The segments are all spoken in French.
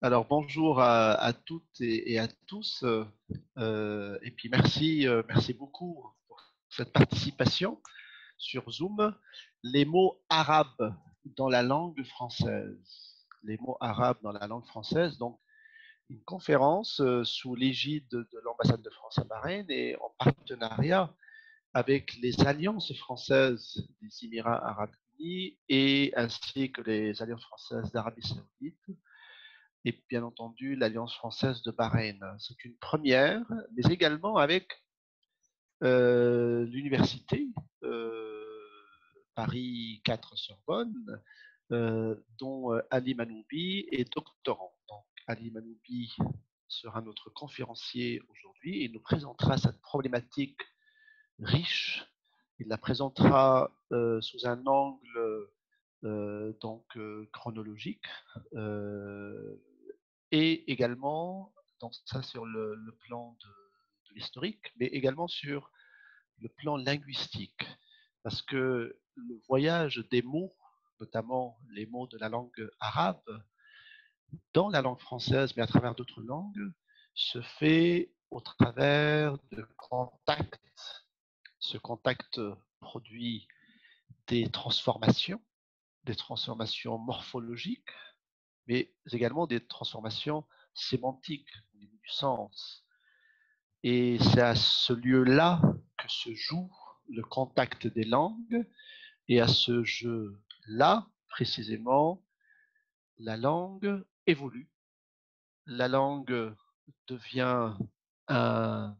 Alors bonjour à toutes et à tous, et puis merci beaucoup pour cette participation sur Zoom. Les mots arabes dans la langue française. Les mots arabes dans la langue française, donc une conférence sous l'égide de l'ambassade de France à Bahreïn et en partenariat avec les alliances françaises des Émirats arabes unis et ainsi que les alliances françaises d'Arabie saoudite et bien entendu l'Alliance française de Bahreïn. C'est une première, mais également avec l'université Paris 4 Sorbonne, dont Ali Manoubi est doctorant. Donc, Ali Manoubi sera notre conférencier aujourd'hui et nous présentera cette problématique riche. Il la présentera sous un angle chronologique et également, donc ça sur le plan de l'historique, mais également sur le plan linguistique, parce que le voyage des mots, notamment les mots de la langue arabe, dans la langue française, mais à travers d'autres langues, se fait au travers de contacts. Ce contact produit des transformations morphologiques, mais également des transformations sémantiques au niveau du sens. Et c'est à ce lieu-là que se joue le contact des langues, et à ce jeu-là, précisément, la langue évolue. La langue devient un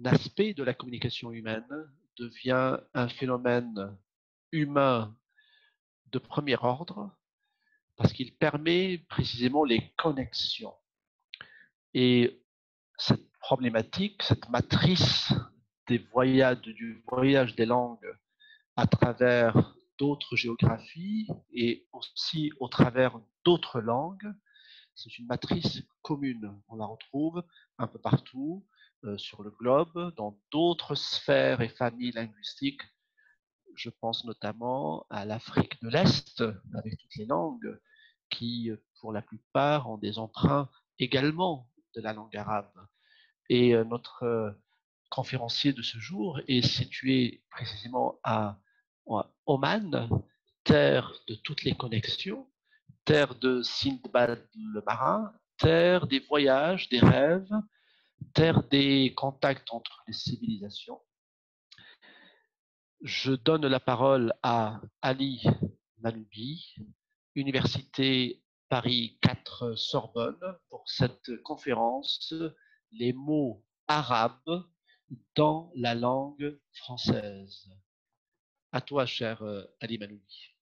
aspect de la communication humaine, devient un phénomène humain de premier ordre, parce qu'il permet précisément les connexions. Et cette problématique, cette matrice du voyage des langues à travers d'autres géographies et aussi au travers d'autres langues, c'est une matrice commune. On la retrouve un peu partout sur le globe, dans d'autres sphères et familles linguistiques. Je pense notamment à l'Afrique de l'Est, avec toutes les langues qui, pour la plupart, ont des emprunts également de la langue arabe. Et notre conférencier de ce jour est situé précisément à Oman, terre de toutes les connexions, terre de Sindbad le marin, terre des voyages, des rêves, terre des contacts entre les civilisations. Je donne la parole à Ali Manoubi, Université Paris 4 Sorbonne, pour cette conférence Les mots arabes dans la langue française. À toi, cher Ali Manoubi.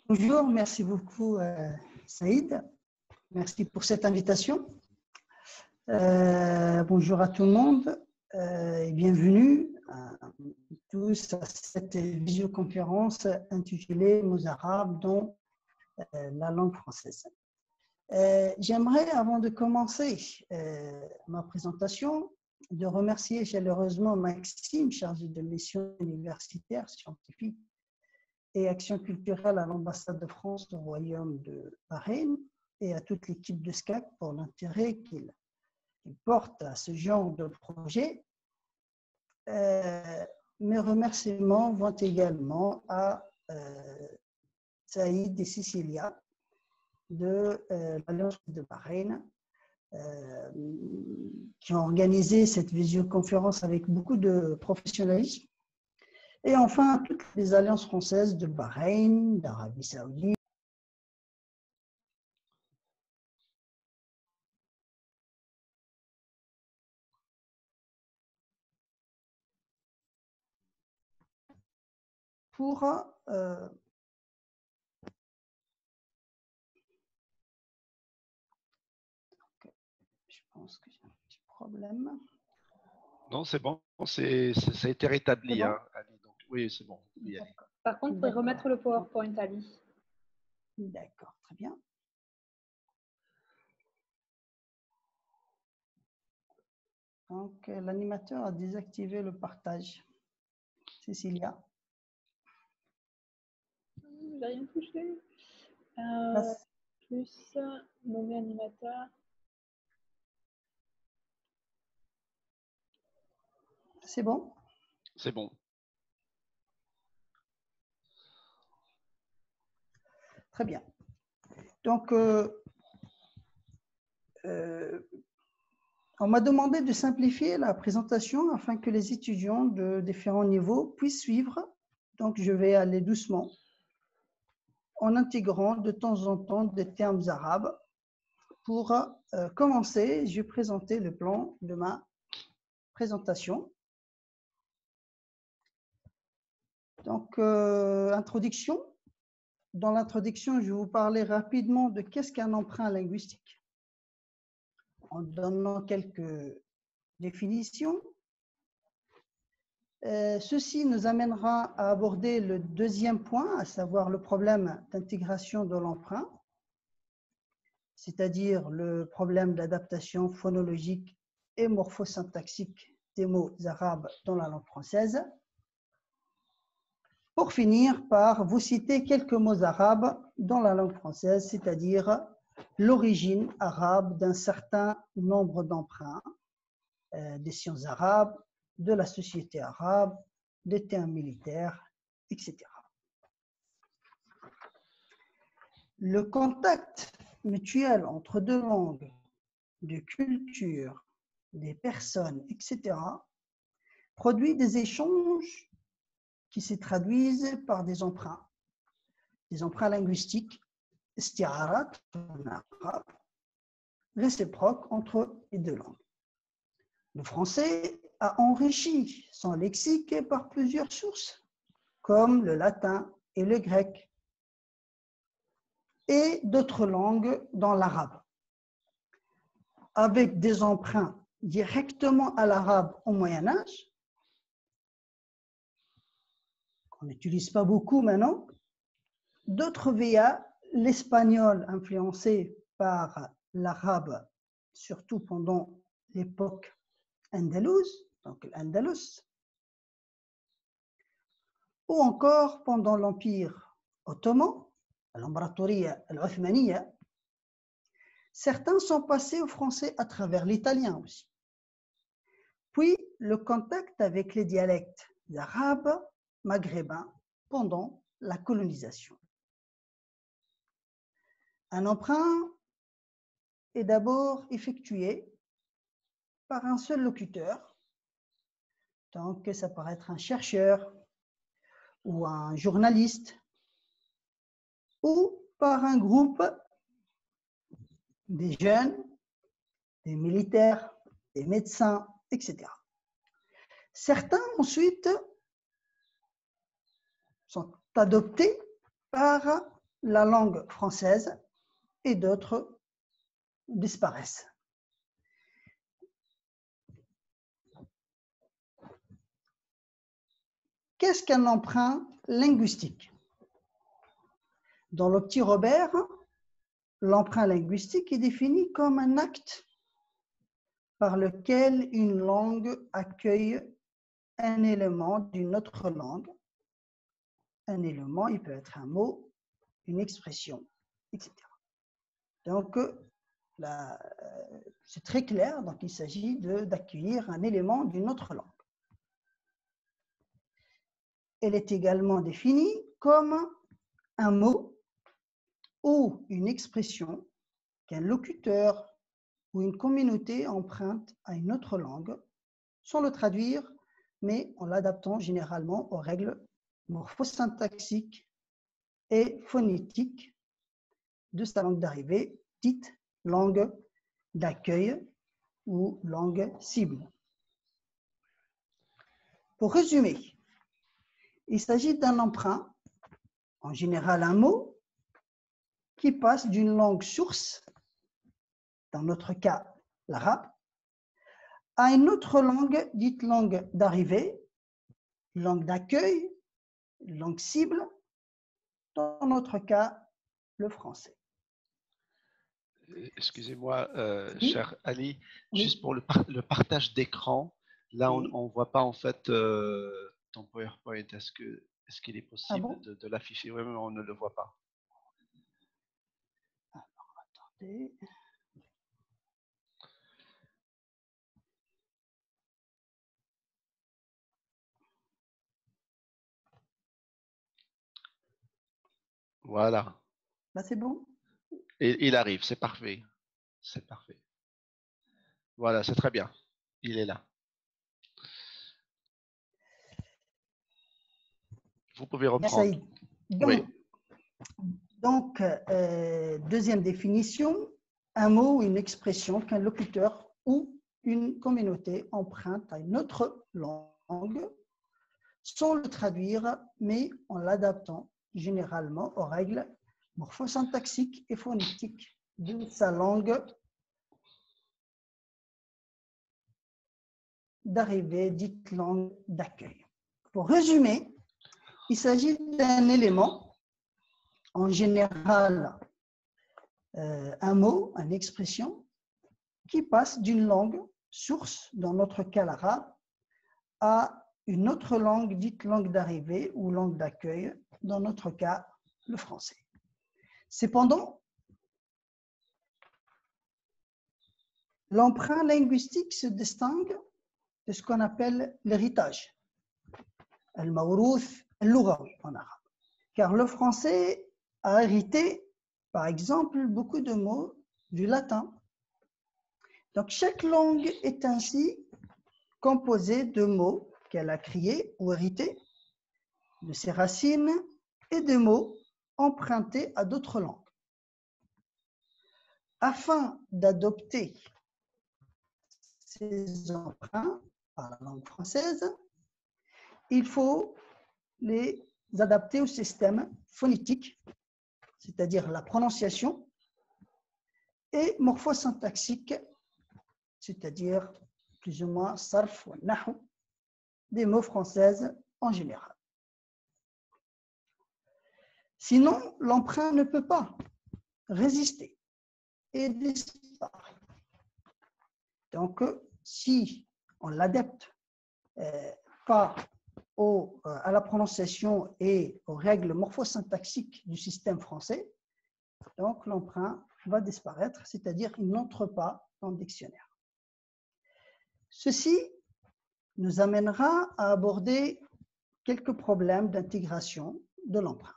Bonjour, merci beaucoup Saïd. Merci pour cette invitation. Bonjour à tout le monde et bienvenue à tous à cette visioconférence intitulée Mots arabes dans la langue française. J'aimerais, avant de commencer ma présentation, de remercier chaleureusement Maxime, chargé de mission universitaire, scientifique et action culturelle à l'ambassade de France au Royaume de Bahreïn et à toute l'équipe de SCAC pour l'intérêt qu'il porte à ce genre de projet. Mes remerciements vont également à Saïd et Cécilia de l'Alliance de Bahreïn qui ont organisé cette visioconférence avec beaucoup de professionnalisme. Et enfin, toutes les alliances françaises de Bahreïn, d'Arabie Saoudite. Pour je pense que j'ai un petit problème. Non, c'est bon, ça a été rétabli. Bon, hein, Ali, donc, oui, c'est bon. Oui, par contre, vous pouvez remettre le PowerPoint, Ali. D'accord, très bien. Donc, l'animateur a désactivé le partage. Cécilia. j'ai rien touché. Là, Plus nommer animateur. c'est bon? C'est bon. Très bien. Donc, on m'a demandé de simplifier la présentation afin que les étudiants de différents niveaux puissent suivre. Donc, je vais aller doucement en intégrant de temps en temps des termes arabes. Pour commencer, je vais présenter le plan de ma présentation. Donc, introduction. Dans l'introduction, je vais vous parler rapidement de qu'est-ce qu'un emprunt linguistique, en donnant quelques définitions. Ceci nous amènera à aborder le deuxième point, à savoir le problème d'intégration de l'emprunt, c'est-à-dire le problème d'adaptation phonologique et morphosyntaxique des mots arabes dans la langue française. Pour finir par vous citer quelques mots arabes dans la langue française, c'est-à-dire l'origine arabe d'un certain nombre d'emprunts, des sciences arabes, de la société arabe, des termes militaires, etc. Le contact mutuel entre deux langues, de cultures, des personnes, etc., produit des échanges qui se traduisent par des emprunts linguistiques, isti'arat en arabe, réciproques entre les deux langues. Le français a enrichi son lexique par plusieurs sources, comme le latin et le grec, et d'autres langues dans l'arabe, avec des emprunts directement à l'arabe au Moyen-Âge, qu'on n'utilise pas beaucoup maintenant, d'autres via l'espagnol influencé par l'arabe, surtout pendant l'époque andalouse, donc l'Andalus, ou encore pendant l'Empire ottoman, l'Imbaratoria al-Uthmaniya. Certains sont passés au français à travers l'italien aussi. Puis le contact avec les dialectes arabes maghrébins pendant la colonisation. Un emprunt est d'abord effectué par un seul locuteur, donc ça peut être un chercheur ou un journaliste, ou par un groupe des jeunes, des militaires, des médecins, etc. Certains ensuite sont adoptés par la langue française et d'autres disparaissent. Qu'est-ce qu'un emprunt linguistique? Dans le petit Robert, l'emprunt linguistique est défini comme un acte par lequel une langue accueille un élément d'une autre langue. Un élément, il peut être un mot, une expression, etc. Donc, c'est très clair, donc il s'agit d'accueillir un élément d'une autre langue. Elle est également définie comme un mot ou une expression qu'un locuteur ou une communauté emprunte à une autre langue sans le traduire, mais en l'adaptant généralement aux règles morphosyntaxiques et phonétiques de sa langue d'arrivée, dite langue d'accueil ou langue cible. Pour résumer, il s'agit d'un emprunt, en général un mot, qui passe d'une langue source, dans notre cas l'arabe, à une autre langue dite langue d'arrivée, langue d'accueil, langue cible, dans notre cas le français. Excusez-moi, Oui. cher Ali, Oui. juste pour le partage d'écran, là Oui. on ne voit pas en fait ton PowerPoint. Est-ce que Est-ce qu'il est Ah possible bon? de l'afficher? Oui, mais on ne le voit pas. Alors, attendez. Voilà. Là, c'est bon? Et il arrive, c'est parfait. C'est parfait. Voilà, c'est très bien. Il est là. Vous pouvez reprendre. Saïd. Oui. Donc, deuxième définition, un mot ou une expression qu'un locuteur ou une communauté emprunte à une autre langue sans le traduire, mais en l'adaptant généralement aux règles morphosyntaxiques et phonétiques de sa langue d'arrivée, dite langue d'accueil. Pour résumer, il s'agit d'un élément, en général un mot, une expression, qui passe d'une langue source, dans notre cas l'arabe, à une autre langue dite langue d'arrivée ou langue d'accueil, dans notre cas le français. Cependant, l'emprunt linguistique se distingue de ce qu'on appelle l'héritage, al-mawrouth al-lughawi en arabe, car le français a hérité, par exemple, beaucoup de mots du latin. Donc, chaque langue est ainsi composée de mots qu'elle a créés ou hérités de ses racines et de mots empruntés à d'autres langues. Afin d'adopter ces emprunts à la langue française, il faut les adapter au système phonétique, c'est-à-dire la prononciation, et morphosyntaxique, c'est-à-dire plus ou moins sarf ou nahu, des mots françaises en général. Sinon, l'emprunt ne peut pas résister et disparaît. Donc, si on l'adapte pas à la prononciation et aux règles morphosyntaxiques du système français, donc l'emprunt va disparaître, c'est-à-dire il n'entre pas dans le dictionnaire. Ceci nous amènera à aborder quelques problèmes d'intégration de l'emprunt.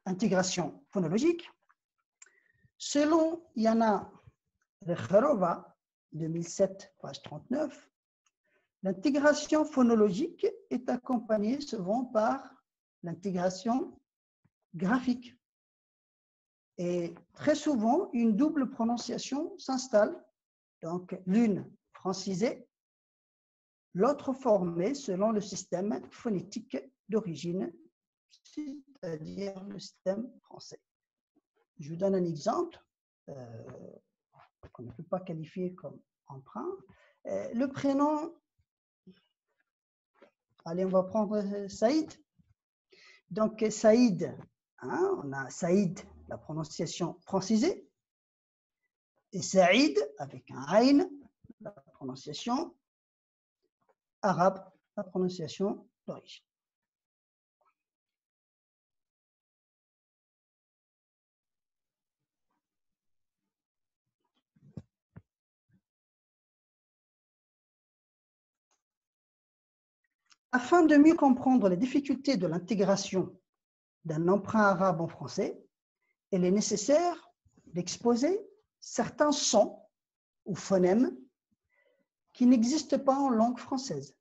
Intégration phonologique. Selon Yana Rekharova, 2007, page 39, l'intégration phonologique est accompagnée souvent par l'intégration graphique. Et très souvent, une double prononciation s'installe, donc l'une francisée, l'autre formée selon le système phonétique d'origine, c'est-à-dire le système français. Je vous donne un exemple qu'on ne peut pas qualifier comme emprunt. Le prénom, allez, on va prendre Saïd. Donc, Saïd, hein, on a Saïd, la prononciation francisée, et Saïd, avec un Aïn, la prononciation arabe, la prononciation d'origine. Afin de mieux comprendre les difficultés de l'intégration d'un emprunt arabe en français, il est nécessaire d'exposer certains sons ou phonèmes qui n'existent pas en langue française.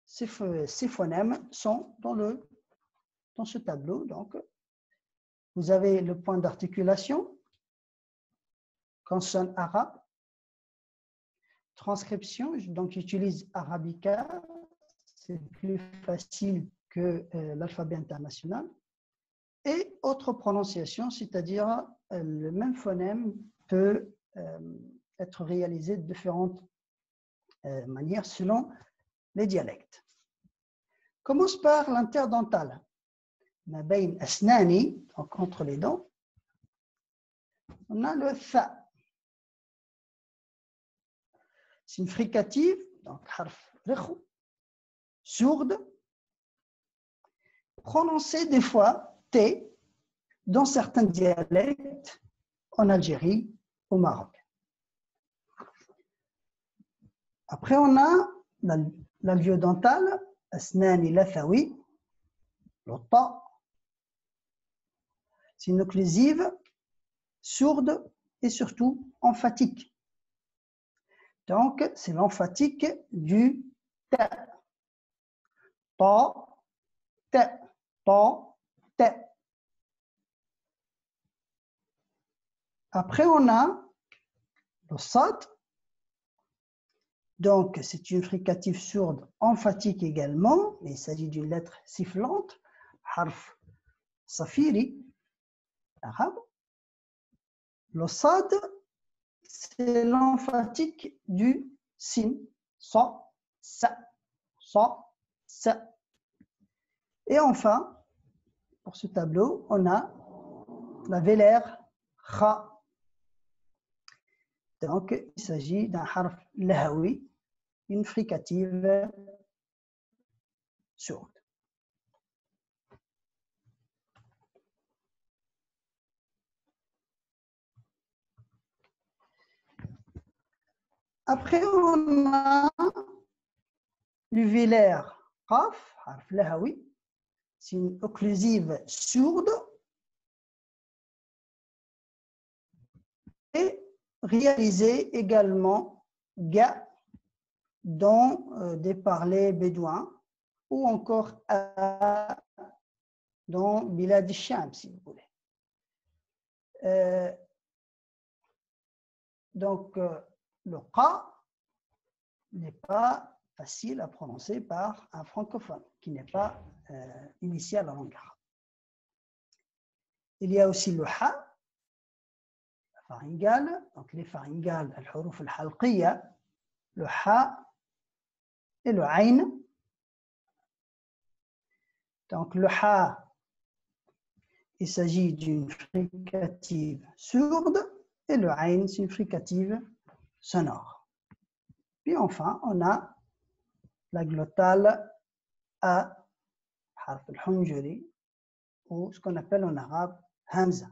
Ces phonèmes sont dans ce tableau. Donc, vous avez le point d'articulation, consonne arabe, transcription, donc j'utilise Arabica, c'est plus facile que l'alphabet international, et autre prononciation, c'est-à-dire le même phonème peut être réalisé de différentes manières selon les dialectes. Commence par l'interdental. Ma bain asnani, entre les dents, on a le tha. C'est une fricative, donc harf rekhu, sourde, prononcée des fois T dans certains dialectes en Algérie, au Maroc. Après, on a l'alvéole dental, asnani lathawi, le ta. C'est une occlusive sourde et surtout emphatique. Donc, c'est l'emphatique du ta. Ta, ta, ta, ta. Après, on a le sad. Donc, c'est une fricative sourde emphatique également, mais il s'agit d'une lettre sifflante, harf safiri, arabe. Le sad, c'est l'emphatique du sin, sa, sa, sa, sa. Et enfin, pour ce tableau, on a la vélaire kha. Donc, il s'agit d'un harf lahawi, une fricative sourde. Après, on a l'uvélaire qaf, harf lahawi, c'est une occlusive sourde et réalisée également ga dans des parlers bédouins ou encore dans Bilad al-Sham, si vous voulez. Donc, le qa n'est pas facile à prononcer par un francophone qui n'est pas initié à la langue arabe. Il y a aussi le ha, la pharyngale, donc les pharyngales, al-huruf al-halqiya, le ha et le ayn. Donc le ha, il s'agit d'une fricative sourde et le ayn, c'est une fricative sonore. Puis enfin, on a la glottale a, harf al-hunjuri, ou ce qu'on appelle en arabe hamza.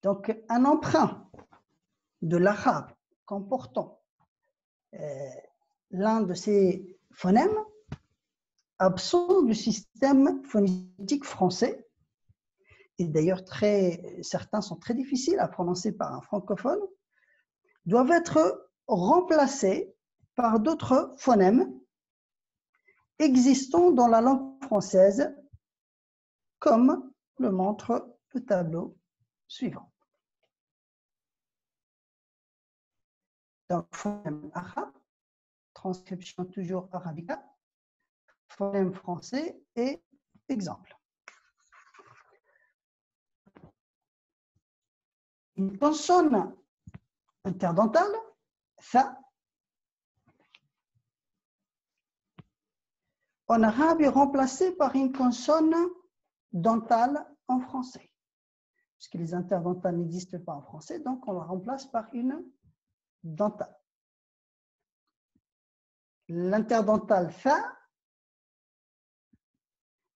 Donc un emprunt de l'arabe comportant l'un de ces phonèmes absent du système phonétique français, et d'ailleurs certains sont très difficiles à prononcer par un francophone, doivent être remplacés par d'autres phonèmes existant dans la langue française, comme le montre le tableau suivant. Donc, phonème arabe, transcription toujours arabica, phonème français et exemple. Une consonne interdentale, tha, en arabe est remplacée par une consonne dentale en français. Puisque les interdentales n'existent pas en français, donc on la remplace par une dentale. L'interdentale tha,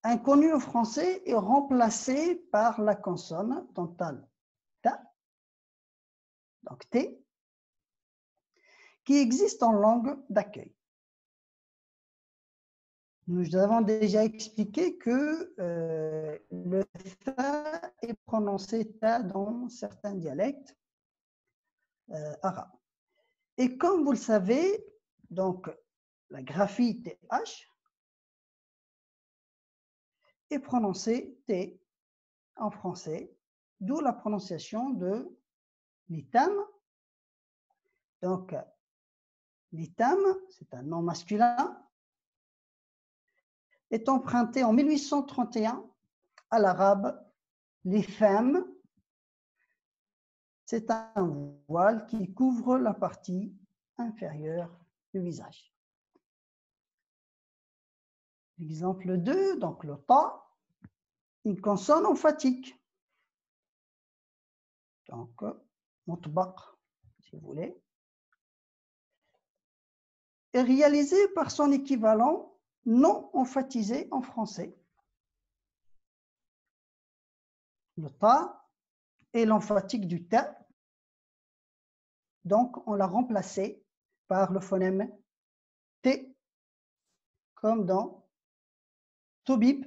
inconnue au français, est remplacée par la consonne dentale ta, donc t, qui existe en langue d'accueil. Nous avons déjà expliqué que le tha est prononcé ta dans certains dialectes arabes. Et comme vous le savez, donc la graphie TH est prononcée T en français, d'où la prononciation de l'itam. Donc, l'itam, c'est un nom masculin, est emprunté en 1831 à l'arabe l'itham. C'est un voile qui couvre la partie inférieure du visage. Exemple 2, donc le ta, une consonne emphatique Donc, mutbaq, si vous voulez, est réalisé par son équivalent non emphatisé en français. Le ta est l'emphatique du ta, donc on l'a remplacé par le phonème t, comme dans tobib,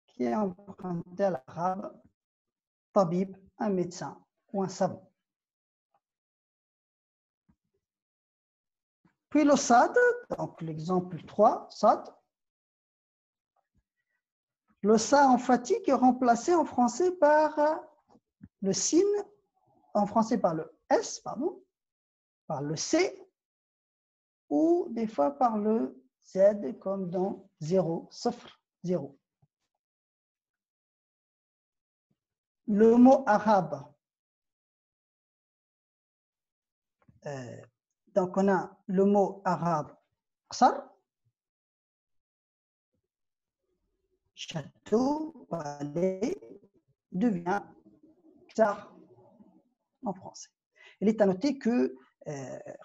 qui est emprunté à l'arabe tabib, un médecin ou un savant. Puis le sad, donc l'exemple 3, sad. Le sa emphatique est remplacé en français par le sin, en français par le s, pardon, par le c, ou des fois par le z, comme dans 0, safr, 0. Le mot arabe, donc on a le mot arabe qsar, château, palais, devient qsar en français. Il est à noter que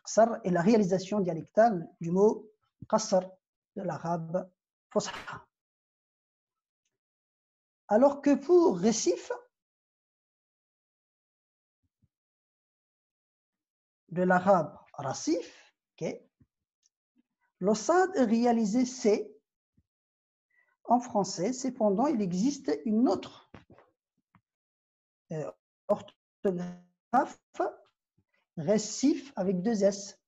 qsar est la réalisation dialectale du mot qasr de l'arabe fusha. Alors que pour récif, de l'arabe rasif, okay, le sad est réalisé C en français. Cependant, il existe une autre orthographe, récif avec 2 S.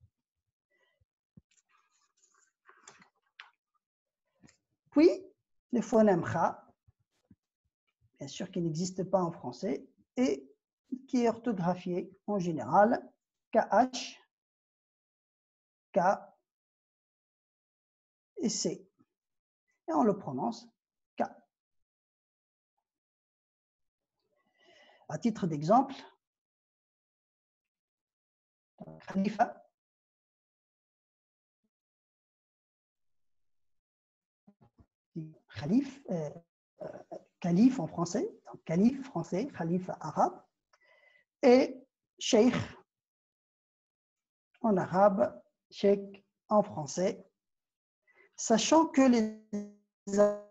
Puis, le phonème kha, bien sûr qui n'existe pas en français, et qui est orthographié en général KH, K et C. Et on le prononce K. À titre d'exemple, Khalifa, Khalif, calife en français, donc calife français, calife arabe, et sheikh en arabe, sheikh en français, sachant que les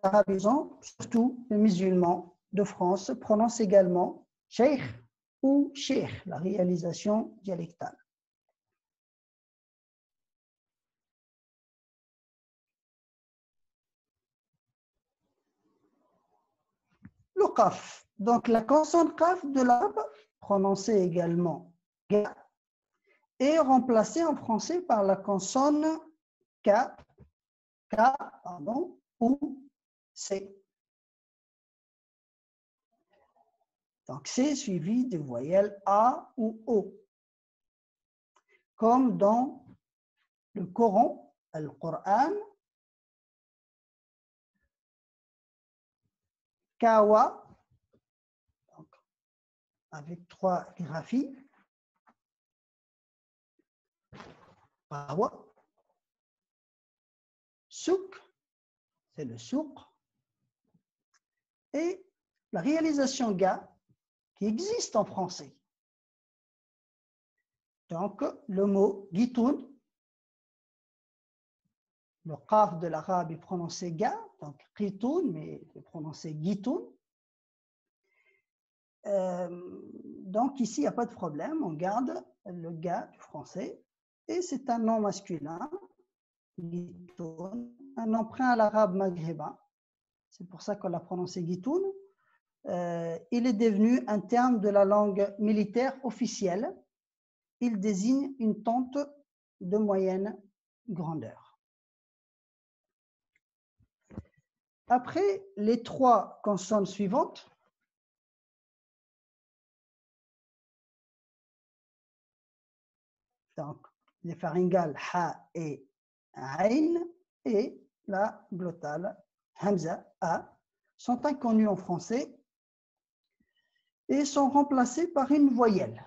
arabisants, surtout les musulmans de France, prononcent également sheikh ou sheikh, la réalisation dialectale. Le qaf, donc la consonne qaf de l'arabe, prononcée également ga, est remplacée en français par la consonne k, pardon, ou c. Donc c suivi des voyelles a ou o, comme dans le Coran, le Coran, kawa, donc avec 3 graphies, kawa, souk, c'est le souk, et la réalisation ga qui existe en français. Donc le mot gitoun, le qaf de l'arabe est prononcé ga, donc gitoun, mais est prononcé gitoun. Donc ici, il n'y a pas de problème, on garde le ga du français, et c'est un nom masculin, gitoun, un emprunt à l'arabe maghrébin. C'est pour ça qu'on l'a prononcé gitoun. Il est devenu un terme de la langue militaire officielle. Il désigne une tente de moyenne grandeur. Après les 3 consonnes suivantes, donc les pharyngales ha et ayn et la glottale hamza a, sont inconnues en français et sont remplacées par une voyelle.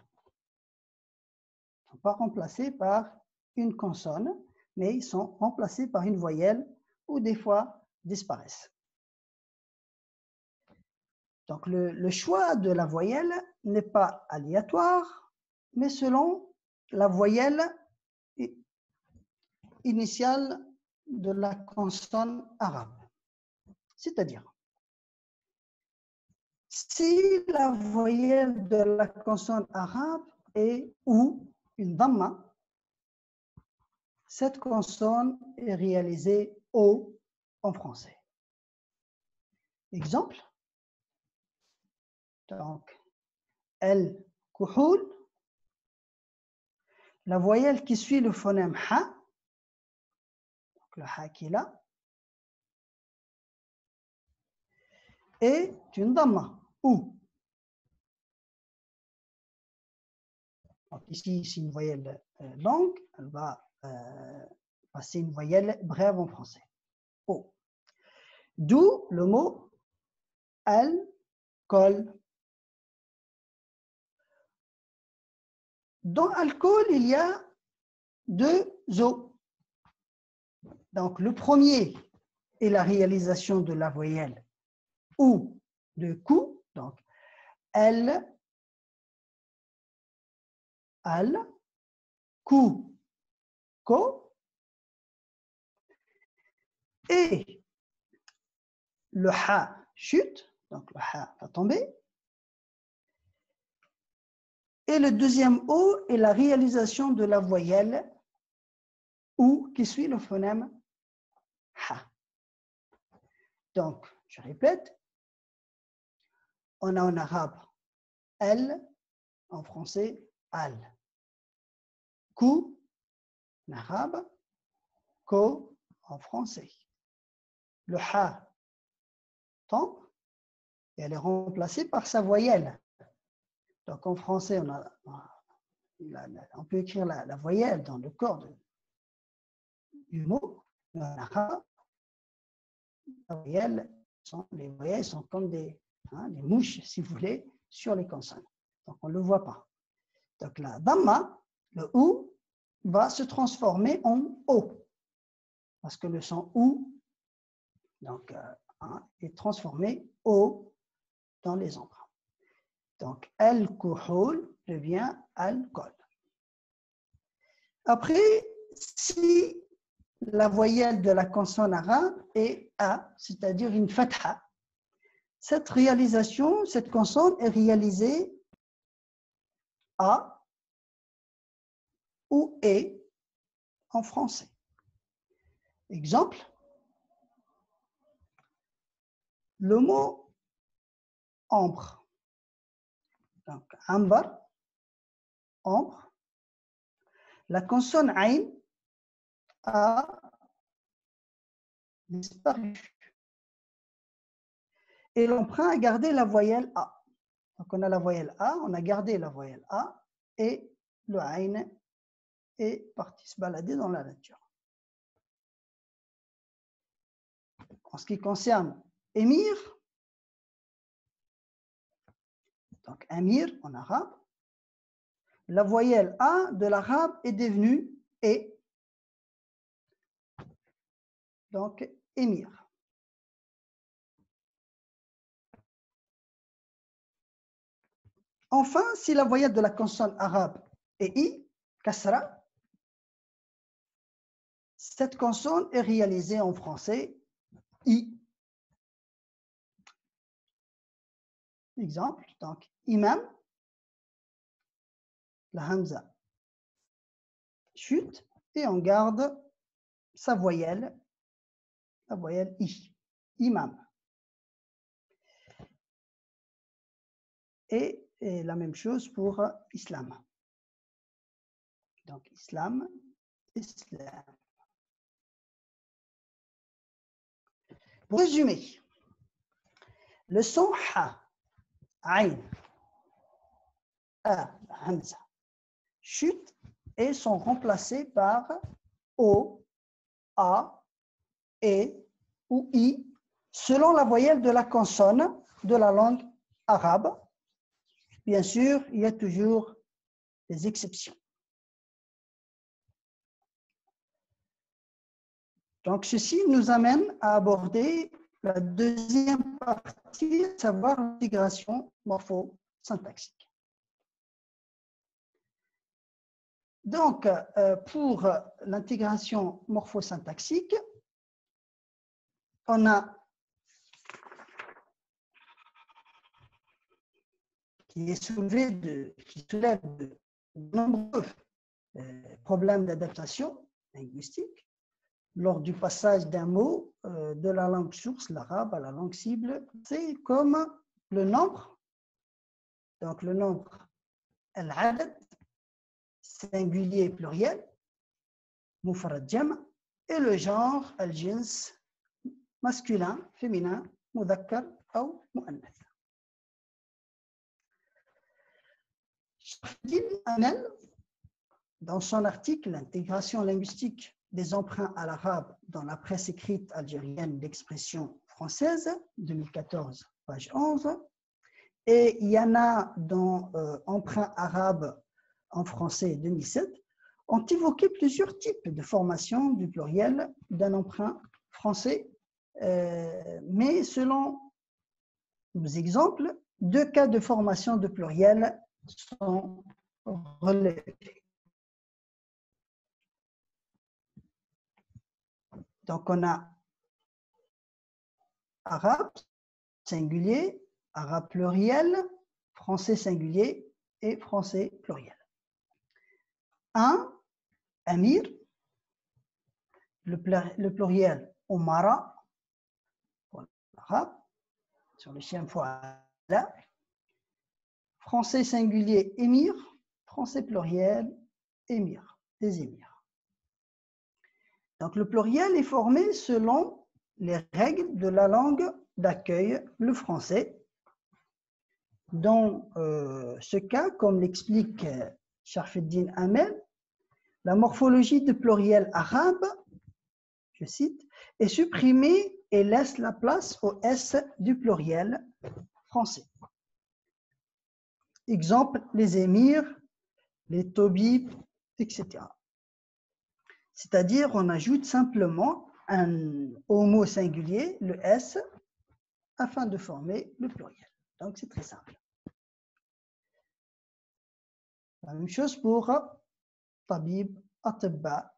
Ils ne sont pas remplacés par une consonne, mais ils sont remplacés par une voyelle ou des fois disparaissent. Donc, le choix de la voyelle n'est pas aléatoire, mais selon la voyelle initiale de la consonne arabe. C'est-à-dire, si la voyelle de la consonne arabe est ou une dhamma, cette consonne est réalisée O en français. Exemple, donc, el-kuhul, la voyelle qui suit le phonème ha, donc le ha qui est là, est une dhamma, ou. Donc ici, c'est une voyelle longue, elle va passer une voyelle brève en français. O. D'où le mot alcool. Dans alcool, il y a deux os. Donc le premier est la réalisation de la voyelle ou de coup, donc L, al, coup, ko, et le ha chute, donc le ha va tomber, et le deuxième O est la réalisation de la voyelle ou qui suit le phonème ha. Donc, je répète, on a en arabe L, en français al. Kou, en arabe, ko, en français. Le ha tombe et elle est remplacée par sa voyelle. Donc en français, on peut écrire la voyelle dans le corps du mot. En arabe, les voyelles sont comme des mouches, si vous voulez, sur les consonnes. Donc on ne le voit pas. Donc la dhamma, le ou, va se transformer en o. Parce que le son ou donc, est transformé o dans les emprunts. Donc, al-kuhul devient alcool. Après, si la voyelle de la consonne arabe est A, c'est-à-dire une fatha, cette réalisation, cette consonne est réalisée A ou E en français. Exemple, le mot ambre. Donc, ambar, ambre. La consonne aïn a disparu. Et l'emprunt a gardé la voyelle A. Donc, on a la voyelle A, on a gardé la voyelle A, et le aïn est parti se balader dans la nature. En ce qui concerne émir, donc émir en arabe, la voyelle A de l'arabe est devenue E. Donc, émir. Enfin, si la voyelle de la consonne arabe est I, kasra, cette consonne est réalisée en français I. Exemple, donc, imam, la hamza chute et on garde sa voyelle, la voyelle I, imam. Et la même chose pour islam. Donc, islam, islam. Pour résumer, le son ha, aïn, a, hamza, chute et sont remplacés par o, a, e ou i selon la voyelle de la consonne de la langue arabe. Bien sûr, il y a toujours des exceptions. Donc, ceci nous amène à aborder la deuxième partie, à savoir l'intégration morpho-syntaxique. Donc, pour l'intégration morpho-syntaxique, on a qui soulève de nombreux problèmes d'adaptation linguistique lors du passage d'un mot de la langue source, l'arabe, à la langue cible. C'est comme le nombre, donc le nombre al-adad, singulier et pluriel, mufrad jam', et le genre al-jins, masculin, féminin, mudhakkar ou mu'annath. Sharafeddin Amel, dans son article L'intégration linguistique des emprunts à l'arabe dans la presse écrite algérienne d'expression française, 2014, page 11, et il y en a dans Emprunts arabes en français 2007, ont évoqué plusieurs types de formation du pluriel d'un emprunt français, mais selon nos exemples, 2 cas de formation de pluriel sont relevés. Donc, on a arabe singulier, arabe pluriel, français singulier et français pluriel. 1, amir, le pluriel omara, pour l'arabe, sur le chien fouala. Français singulier émir, français pluriel émir, des émirs. Donc, le pluriel est formé selon les règles de la langue d'accueil, le français. Dans ce cas, comme l'explique Sharafeddin Amel, la morphologie du pluriel arabe, je cite, est supprimée et laisse la place au S du pluriel français. Exemple, les émirs, les tobib, etc. C'est-à-dire, on ajoute simplement au mot singulier, le S, afin de former le pluriel. Donc, c'est très simple. La même chose pour tabib, atibba,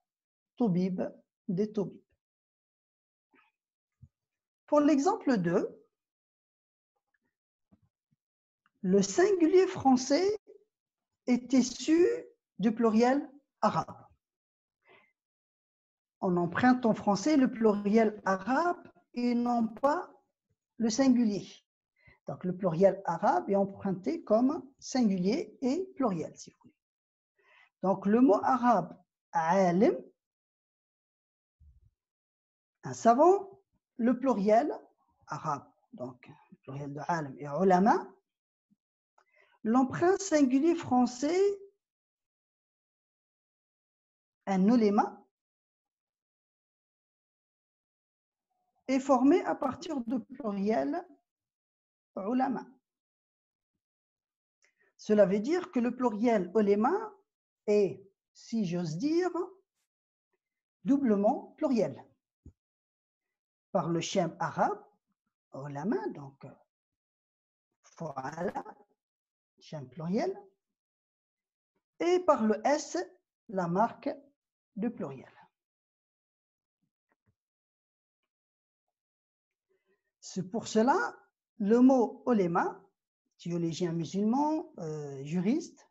tobib, des tobib. Pour l'exemple 2, le singulier français est issu du pluriel arabe. On emprunte en français le pluriel arabe et non pas le singulier. Donc, le pluriel arabe est emprunté comme singulier et pluriel, si vous voulez. Donc, le mot arabe, alim, un savant, le pluriel arabe, donc le pluriel de alim et ulama, l'emprunt singulier français, un ulema, est formé à partir du pluriel ulama. Cela veut dire que le pluriel ulema est, si j'ose dire, doublement pluriel. Par le shem arabe, ulama, donc fa'ala, shem pluriel, et par le S, la marque de pluriel. C'est pour cela, le mot ulema, théologien musulman, juriste,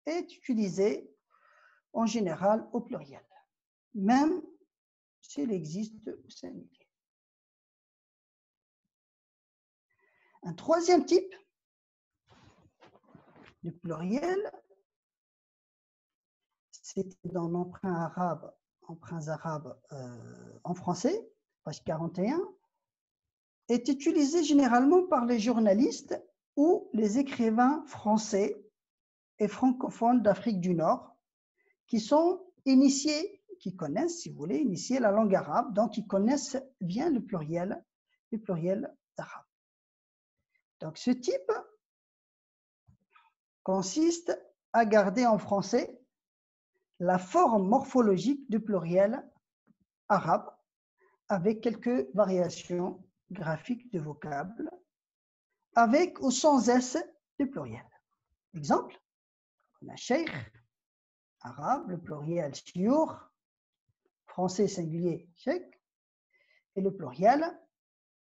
est utilisé en général au pluriel, même s'il existe au singulier. Un troisième type de pluriel, c'était dans l'emprunt arabe, emprunts arabes en français, page 41, est utilisé généralement par les journalistes ou les écrivains français et francophones d'Afrique du Nord qui sont initiés, qui connaissent, si vous voulez, initier la langue arabe, donc ils connaissent bien le pluriel d'arabe. Donc ce type consiste à garder en français la forme morphologique du pluriel arabe avec quelques variations graphique de vocables avec ou sans S du pluriel. Exemple, on a sheikh, arabe, le pluriel shiour, français singulier sheikh, et le pluriel,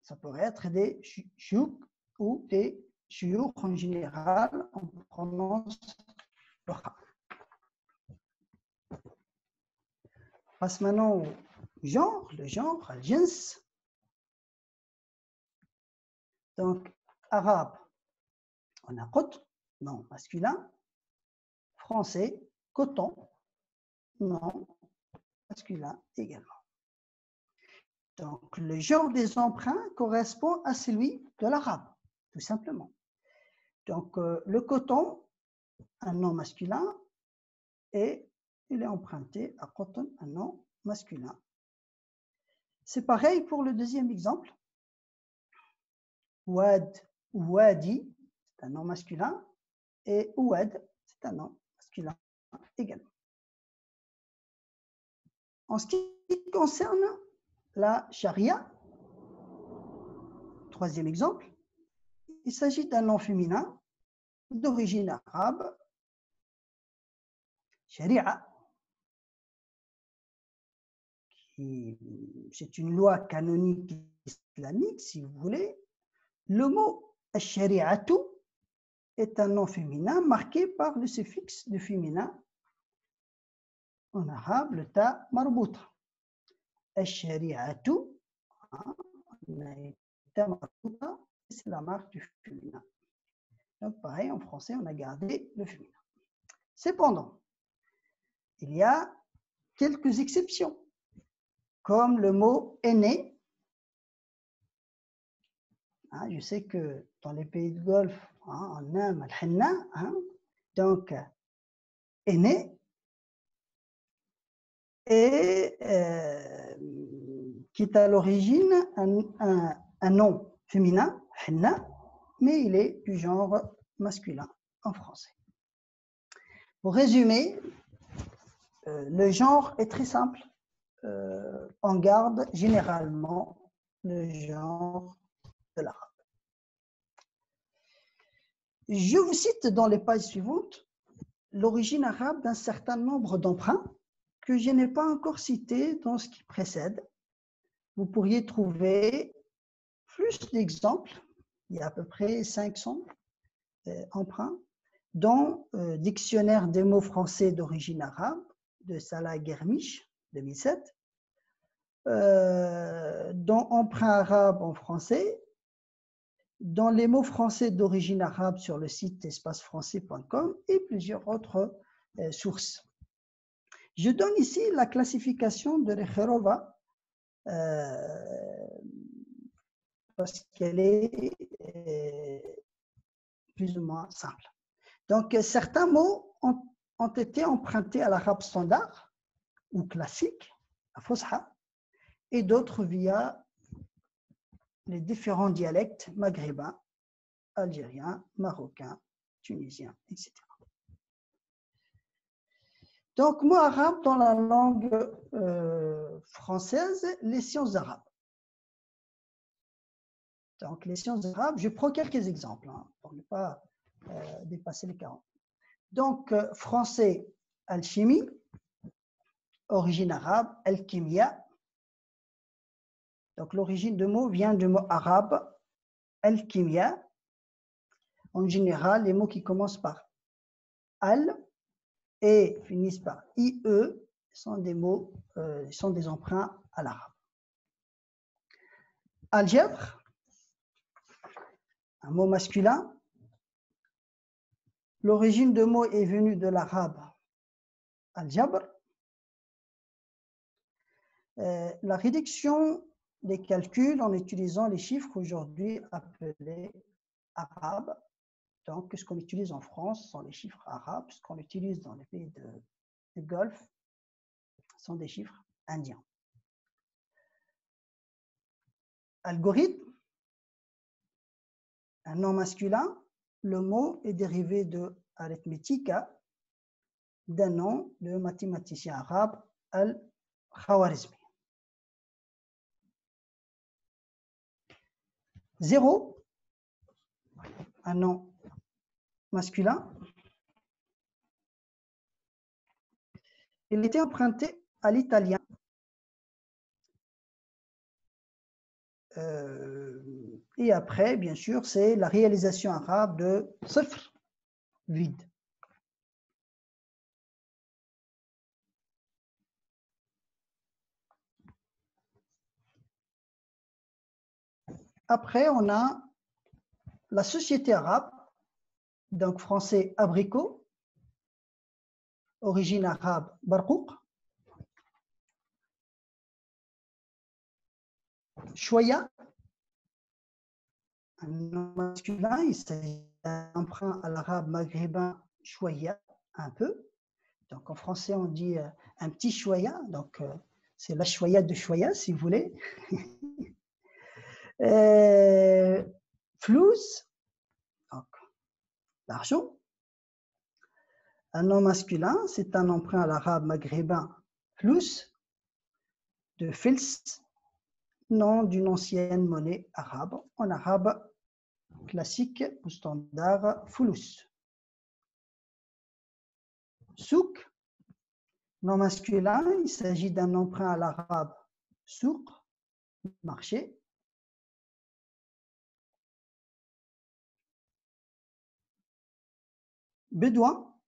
ça pourrait être des chiouk ou des chiour en général, on prononce le kha. On passe maintenant au genre, le genre, al-jins. Donc, arabe, on a qut, non masculin. Français, coton, non masculin également. Donc, le genre des emprunts correspond à celui de l'arabe, tout simplement. Donc, le coton, un nom masculin, et il est emprunté à coton, un nom masculin. C'est pareil pour le deuxième exemple. Ouad ou wadi, c'est un nom masculin, et ouad, c'est un nom masculin également. En ce qui concerne la charia, troisième exemple, il s'agit d'un nom féminin d'origine arabe, sharia, c'est une loi canonique islamique, si vous voulez. Le mot shari'atu est un nom féminin marqué par le suffixe de féminin en arabe, le ta marbouta. Shari'atu, c'est la marque du féminin. Donc, pareil, en français, on a gardé le féminin. Cependant, il y a quelques exceptions, comme le mot aîné. Je sais que dans les pays de Golfe, on aime al-henna, donc aîné, et qui est à l'origine un nom féminin, henna, mais il est du genre masculin en français. Pour résumer, le genre est très simple. On garde généralement le genre de l'arabe. Je vous cite dans les pages suivantes l'origine arabe d'un certain nombre d'emprunts que je n'ai pas encore cités dans ce qui précède. Vous pourriez trouver plus d'exemples. Il y a à peu près 500 emprunts, dont Dictionnaire des mots français d'origine arabe de Salah Guermich, 2007, dont Emprunt arabe en français, dans les mots français d'origine arabe sur le site espacefrançais.com et plusieurs autres sources. Je donne ici la classification de Recherova parce qu'elle est plus ou moins simple. Donc, certains mots ont été empruntés à l'arabe standard ou classique, à Fosha, et d'autres via les différents dialectes maghrébins, algériens, marocains, tunisiens, etc. Donc, mot arabe dans la langue française, les sciences arabes. Donc, les sciences arabes, je prends quelques exemples pour ne pas dépasser les 40. Donc, français, alchimie, origine arabe, alchimia. Donc, l'origine du mot vient du mot arabe, alchimia. En général, les mots qui commencent par al et finissent par ie sont des mots, sont des emprunts à l'arabe. Algèbre, un mot masculin. L'origine du mot est venue de l'arabe al-jabr. La réduction des calculs en utilisant les chiffres aujourd'hui appelés arabes. Donc, ce qu'on utilise en France sont les chiffres arabes. Ce qu'on utilise dans les pays du Golfe sont des chiffres indiens. Algorithme, un nom masculin. Le mot est dérivé de arithmética, d'un nom de mathématicien arabe, al-Khawarizmi. 0, un nom masculin. Il était emprunté à l'italien. Et après, bien sûr, c'est la réalisation arabe de صفر, vide. Après, on a la société arabe, donc français abricot, origine arabe barqouq, choya, un nom masculin, il s'agit d'un emprunt à l'arabe maghrébin choya, un peu. Donc en français, on dit un petit choya, donc c'est la choya de choya, si vous voulez. Flous, donc l'argent. Un nom masculin, c'est un emprunt à l'arabe maghrébin flous, de fils, nom d'une ancienne monnaie arabe, en arabe classique ou standard fulus. Souk, nom masculin, il s'agit d'un emprunt à l'arabe souk, marché. Bédouin,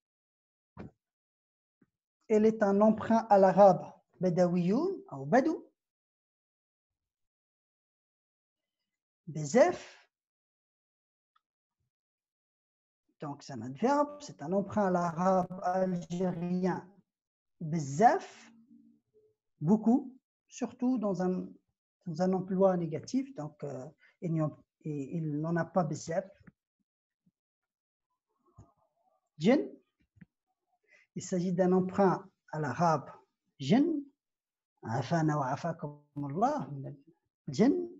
elle est un emprunt à l'arabe bedawiyoun ou badou. Bezef, donc c'est un adverbe, c'est un emprunt à l'arabe algérien bezef, beaucoup, surtout dans un emploi négatif, donc il n'en a pas bezef. Djinn, il s'agit d'un emprunt à l'arabe djinn, afana wa afakumullah, djinn.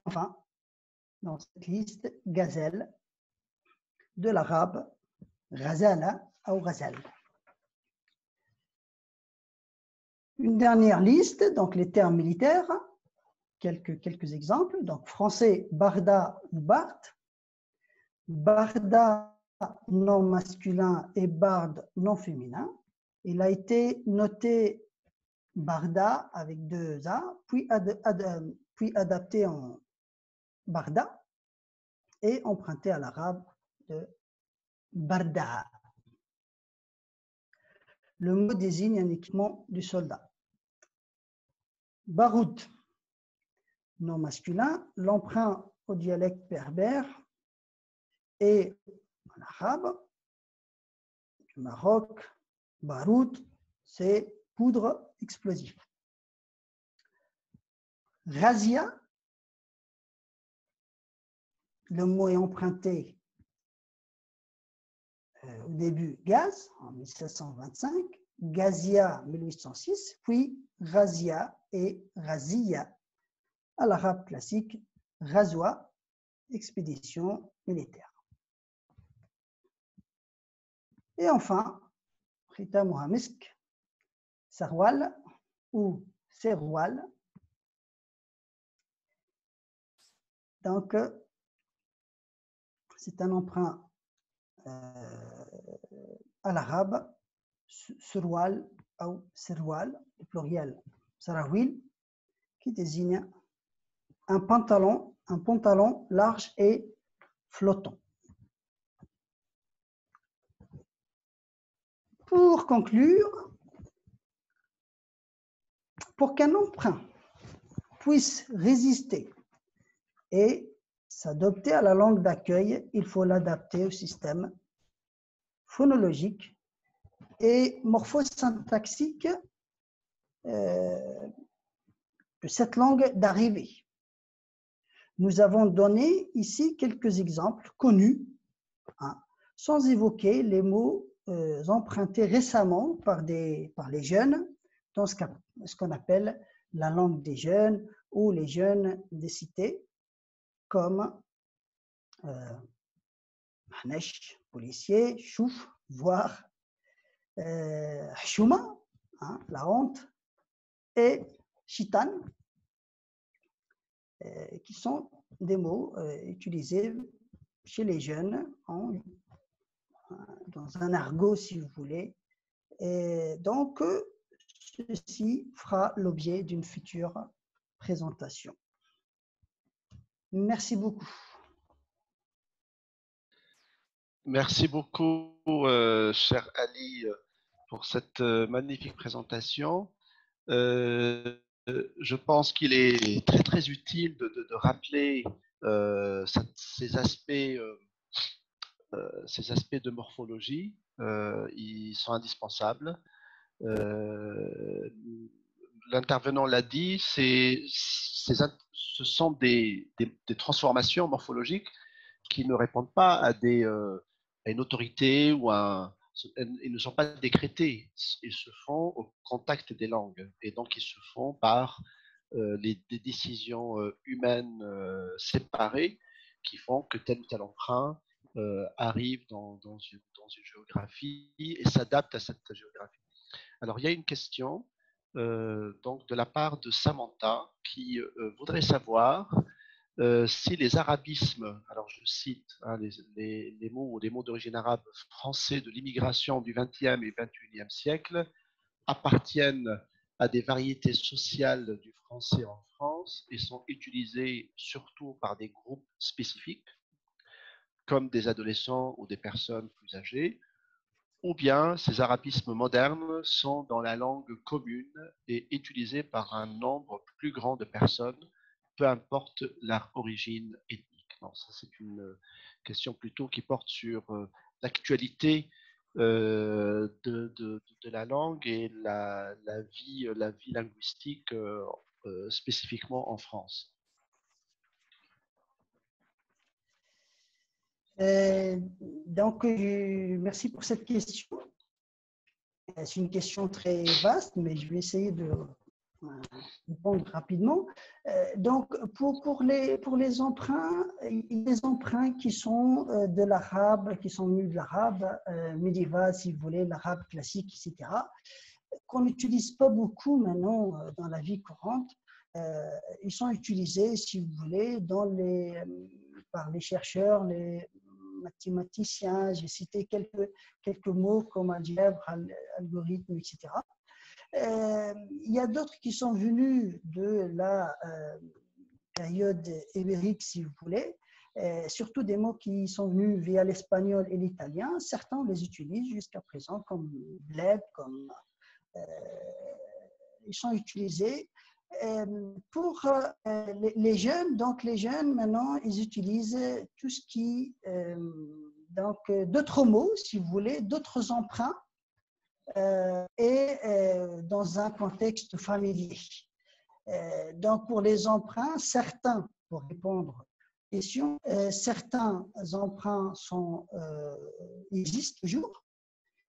Enfin, dans cette liste, gazelle, de l'arabe ghazala ou ghazal. Une dernière liste, donc les termes militaires, quelques exemples. Donc français, barda ou bard. Barda, nom masculin, et bard, nom féminin. Il a été noté barda avec 2 A, puis adapté en barda et emprunté à l'arabe de barda. Le mot désigne un équipement du soldat. Baroud, nom masculin, l'emprunt au dialecte berbère et en arabe du Maroc, baroud, c'est poudre explosive. Razia, le mot est emprunté au début gaz en 1725, gazia 1806, puis razia et razia à l'arabe classique, razwa, expédition militaire. Et enfin, khitamuha misk, sarwal ou serwal. Donc, c'est un emprunt à l'arabe, surwal ou serwal, au pluriel sarawil, qui désigne un pantalon large et flottant. Pour conclure, pour qu'un emprunt puisse résister et s'adapter à la langue d'accueil, il faut l'adapter au système phonologique et morphosyntaxique de cette langue d'arrivée. Nous avons donné ici quelques exemples connus, sans évoquer les mots empruntés récemment par les jeunes dans ce qu'on appelle la langue des jeunes ou les jeunes des cités, comme Hanesh, policier, chouf, voir, chouma, la honte, et chitan, qui sont des mots utilisés chez les jeunes dans un argot, si vous voulez. Et donc, ceci fera l'objet d'une future présentation. Merci beaucoup. Merci beaucoup, cher Ali, pour cette magnifique présentation. Je pense qu'il est très très utile de rappeler ces aspects de morphologie. Ils sont indispensables. L'intervenant l'a dit, ce sont des transformations morphologiques qui ne répondent pas à une autorité ou ils ne sont pas décrétés. Ils se font au contact des langues et donc ils se font par des décisions humaines séparées qui font que tel ou tel emprunt arrive dans une géographie et s'adapte à cette géographie. Alors, il y a une question donc de la part de Samantha qui voudrait savoir si les arabismes, alors je cite hein, les mots d'origine arabe français de l'immigration du XXe et XXIe siècle appartiennent à des variétés sociales du français en France et sont utilisés surtout par des groupes spécifiques, comme des adolescents ou des personnes plus âgées, ou bien ces arabismes modernes sont dans la langue commune et utilisés par un nombre plus grand de personnes, peu importe leur origine ethnique. Non, ça c'est une question plutôt qui porte sur l'actualité de la langue et la vie linguistique spécifiquement en France. Donc, merci pour cette question. C'est une question très vaste, mais je vais essayer de répondre rapidement. Donc, pour les emprunts, il y a des emprunts qui sont de l'arabe, qui sont venus de l'arabe médiéval, si vous voulez, l'arabe classique, etc., qu'on n'utilise pas beaucoup maintenant dans la vie courante. Ils sont utilisés, si vous voulez, par les chercheurs, les mathématiciens. J'ai cité quelques mots comme algèbre, algorithme, etc. Il y a d'autres qui sont venus de la période ibérique, si vous voulez, surtout des mots qui sont venus via l'espagnol et l'italien. Certains on les utilisent jusqu'à présent comme bled, comme ils sont utilisés. Pour les jeunes, donc les jeunes maintenant, ils utilisent tout ce qui, donc d'autres mots, si vous voulez, d'autres emprunts et dans un contexte familier. Donc pour les emprunts, certains, pour répondre à la question, certains emprunts existent toujours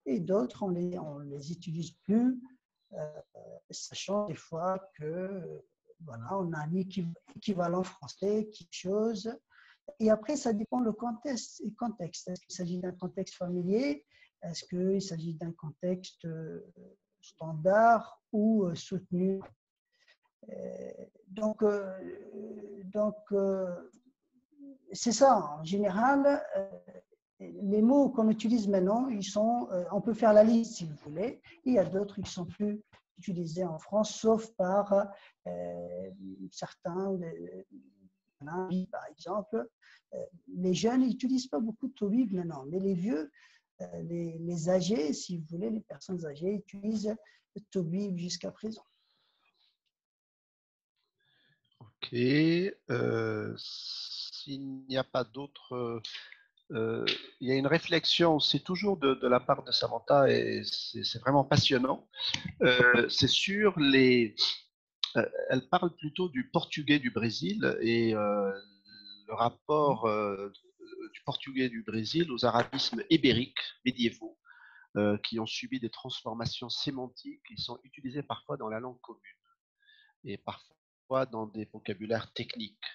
et d'autres on les utilise plus. Sachant des fois que voilà, on a un équivalent français, quelque chose. Et après, ça dépend le contexte. Est-ce qu'il s'agit d'un contexte familier? Est-ce qu'il s'agit d'un contexte standard ou soutenu? Donc, c'est ça. En général, les mots qu'on utilise maintenant, on peut faire la liste si vous voulez. Il y a d'autres qui sont plus utilisés en France, sauf par certains, par exemple. Les jeunes n'utilisent pas beaucoup de Tobib maintenant, mais les vieux, les âgés, si vous voulez, les personnes âgées utilisent le Tobib jusqu'à présent. Ok. S'il n'y a pas d'autres... il y a une réflexion, c'est toujours de la part de Samantha et c'est vraiment passionnant. C'est sur elle parle plutôt du portugais du Brésil et le rapport du portugais du Brésil aux arabismes ibériques médiévaux qui ont subi des transformations sémantiques qui sont utilisés parfois dans la langue commune et parfois dans des vocabulaires techniques.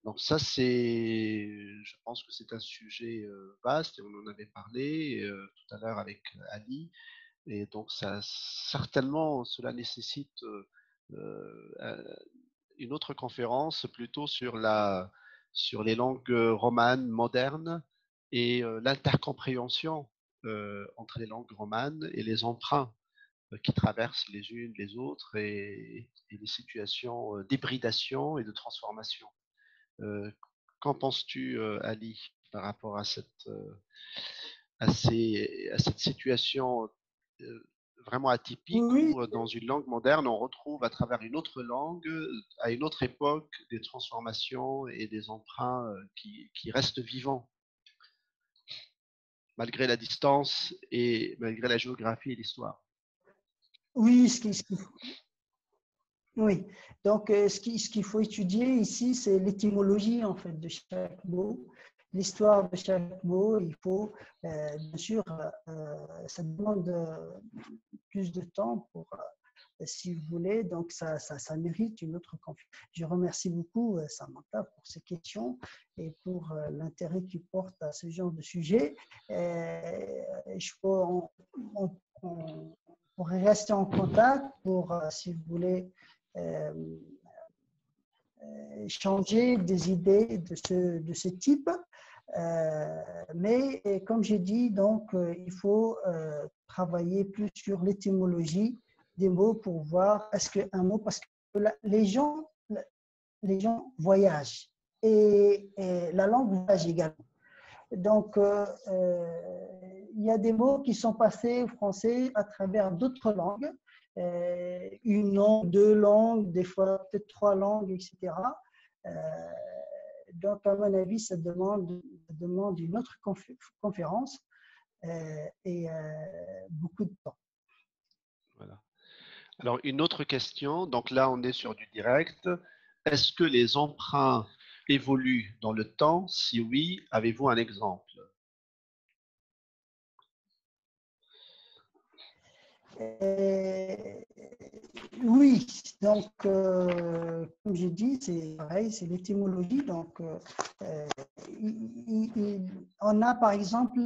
Donc ça, je pense que c'est un sujet vaste et on en avait parlé tout à l'heure avec Ali. Et donc certainement, cela nécessite une autre conférence plutôt sur les langues romanes modernes et l'intercompréhension entre les langues romanes et les emprunts qui traversent les unes les autres et les situations d'hybridation et de transformation. Qu'en penses-tu, Ali, par rapport à cette situation vraiment atypique Oui, où, dans une langue moderne, on retrouve à travers une autre langue, à une autre époque, des transformations et des emprunts qui restent vivants, malgré la distance et malgré la géographie et l'histoire. oui, oui. Donc, ce qu'il faut étudier ici, c'est l'étymologie en fait de chaque mot, l'histoire de chaque mot. Il faut, bien sûr, ça demande plus de temps pour, si vous voulez. Donc, ça mérite une autre conférence. Je remercie beaucoup Samantha pour ces questions et pour l'intérêt qu'il porte à ce genre de sujet. On pourrait rester en contact pour, si vous voulez, échanger des idées de ce type. Mais comme j'ai dit, donc, il faut travailler plus sur l'étymologie des mots pour voir est-ce qu'un mot, parce que les gens voyagent et la langue voyage également. Donc, il y a des mots qui sont passés au français à travers d'autres langues, une langue, deux langues, des fois peut-être trois langues, etc. Donc, à mon avis, ça demande une autre conférence et beaucoup de temps. Voilà. Alors, une autre question. Donc là, on est sur du direct. Est-ce que les emprunts évoluent dans le temps? Si oui, avez-vous un exemple? Oui, donc, comme j'ai dit, c'est pareil, c'est l'étymologie. Donc, on a par exemple,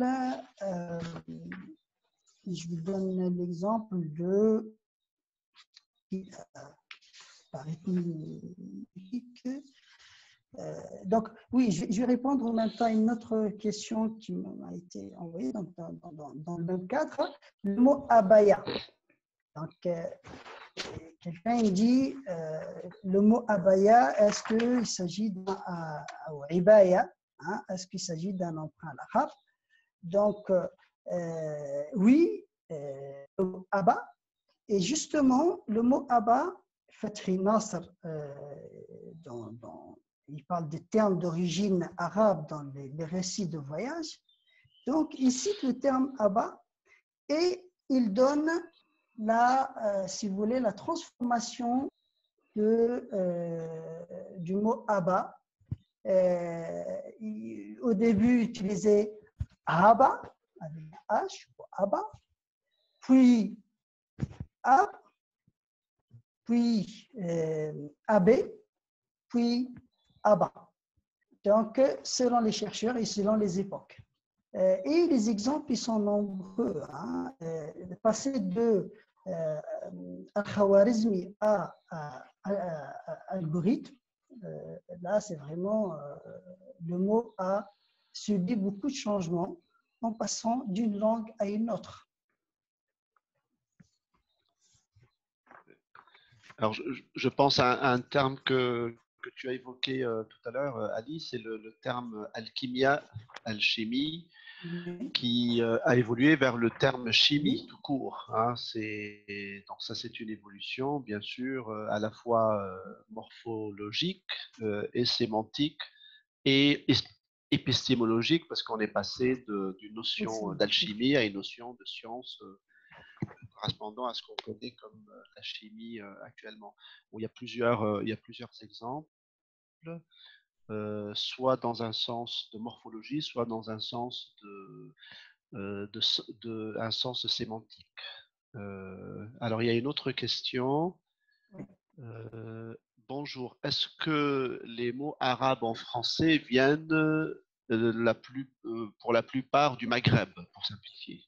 je vous donne l'exemple de par étymologique. Donc, oui, je vais répondre en même temps à une autre question qui m'a été envoyée donc, dans le même cadre. Le mot abaya. Donc, quelqu'un dit le mot abaya, est-ce qu'il s'agit d'un ibaya, hein, est-ce qu'il s'agit d'un emprunt arabe? Donc, oui, le mot abba. Et justement, le mot abba, Fathi Nasr, il parle des termes d'origine arabe dans les récits de voyage. Donc, il cite le terme abba et il donne si vous voulez, la transformation du mot abba. Au début, il utilisait abba, avec un H, abba, puis ab, puis abbé, puis abba. Donc, selon les chercheurs et selon les époques. Et les exemples, ils sont nombreux. Hein. Passer de al-Khawarizmi à algorithme, là, c'est vraiment le mot a subi beaucoup de changements en passant d'une langue à une autre. Alors, je pense à un terme que tu as évoqué tout à l'heure, Ali, c'est le terme alchimia, alchimie, qui a évolué vers le terme chimie tout court. Hein. Donc ça, c'est une évolution, bien sûr, à la fois morphologique et sémantique et épistémologique, parce qu'on est passé d'une notion d'alchimie à une notion de science correspondant à ce qu'on connaît comme la chimie actuellement. Bon, il y a plusieurs exemples. Soit dans un sens de morphologie, soit dans un sens un sens sémantique. Alors, il y a une autre question. Bonjour, est-ce que les mots arabes en français viennent pour la plupart du Maghreb, pour simplifier?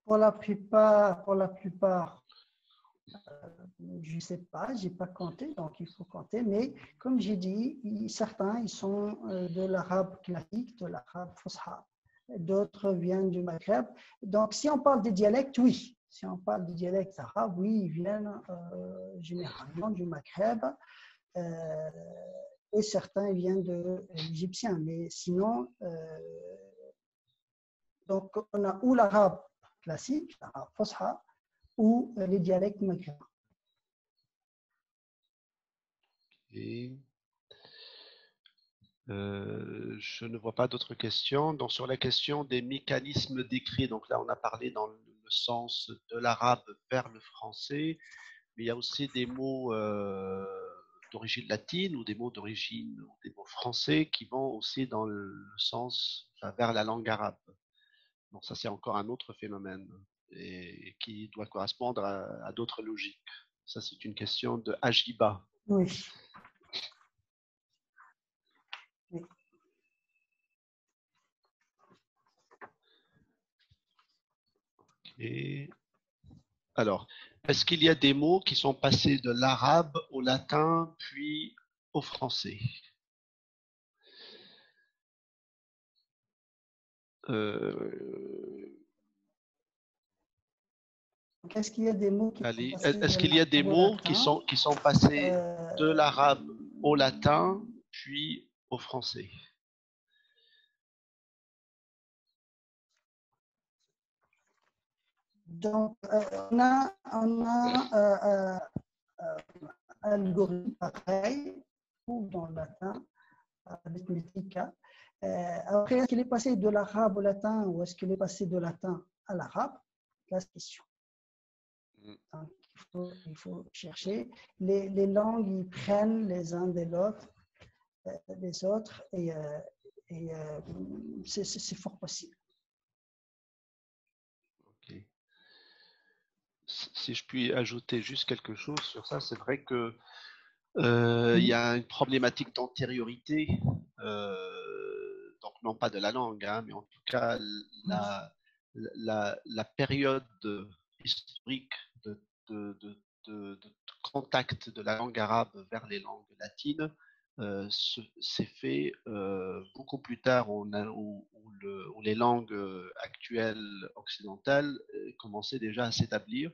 Pour la plupart, Je ne sais pas, je n'ai pas compté, donc il faut compter. Mais comme j'ai dit, certains ils sont de l'arabe classique, de l'arabe fusha. D'autres viennent du Maghreb. Donc, si on parle des dialectes, oui. Si on parle des dialectes arabes, oui, ils viennent généralement du Maghreb. Et certains viennent de l'égyptien. Mais sinon, donc on a ou l'arabe classique, l'arabe fusha, ou les dialectes maghrébins. Et je ne vois pas d'autres questions. Donc, sur la question des mécanismes décrits, donc là, on a parlé dans le sens de l'arabe vers le français, mais il y a aussi des mots d'origine latine ou des mots d'origine, des mots français qui vont aussi dans le sens vers la langue arabe. Donc, ça, c'est encore un autre phénomène et qui doit correspondre à d'autres logiques. Ça, c'est une question de Ajiba. Oui. Oui. Et alors, est-ce qu'il y a des mots qui sont passés de l'arabe au latin, puis au français? Est-ce qu'il y a des mots qui sont Allez, passés est-ce de qu'il y a des l'arabe au mots latin? qui sont passés de Euh, l'arabe au latin, puis au français? donc, on a un algorithme pareil, ou dans le latin, arithmética. Après, est-ce qu'il est passé de l'arabe au latin ou est-ce qu'il est passé de latin à l'arabe? La question. Donc, il faut chercher. Les langues, ils prennent les uns des autres, des autres et c'est fort possible. Okay. Si je puis ajouter juste quelque chose sur ça, c'est vrai que il y a une problématique d'antériorité, donc non pas de la langue, hein, mais en tout cas la période historique de, de, de, de contact de la langue arabe vers les langues latines s'est fait beaucoup plus tard où les langues actuelles occidentales commençaient déjà à s'établir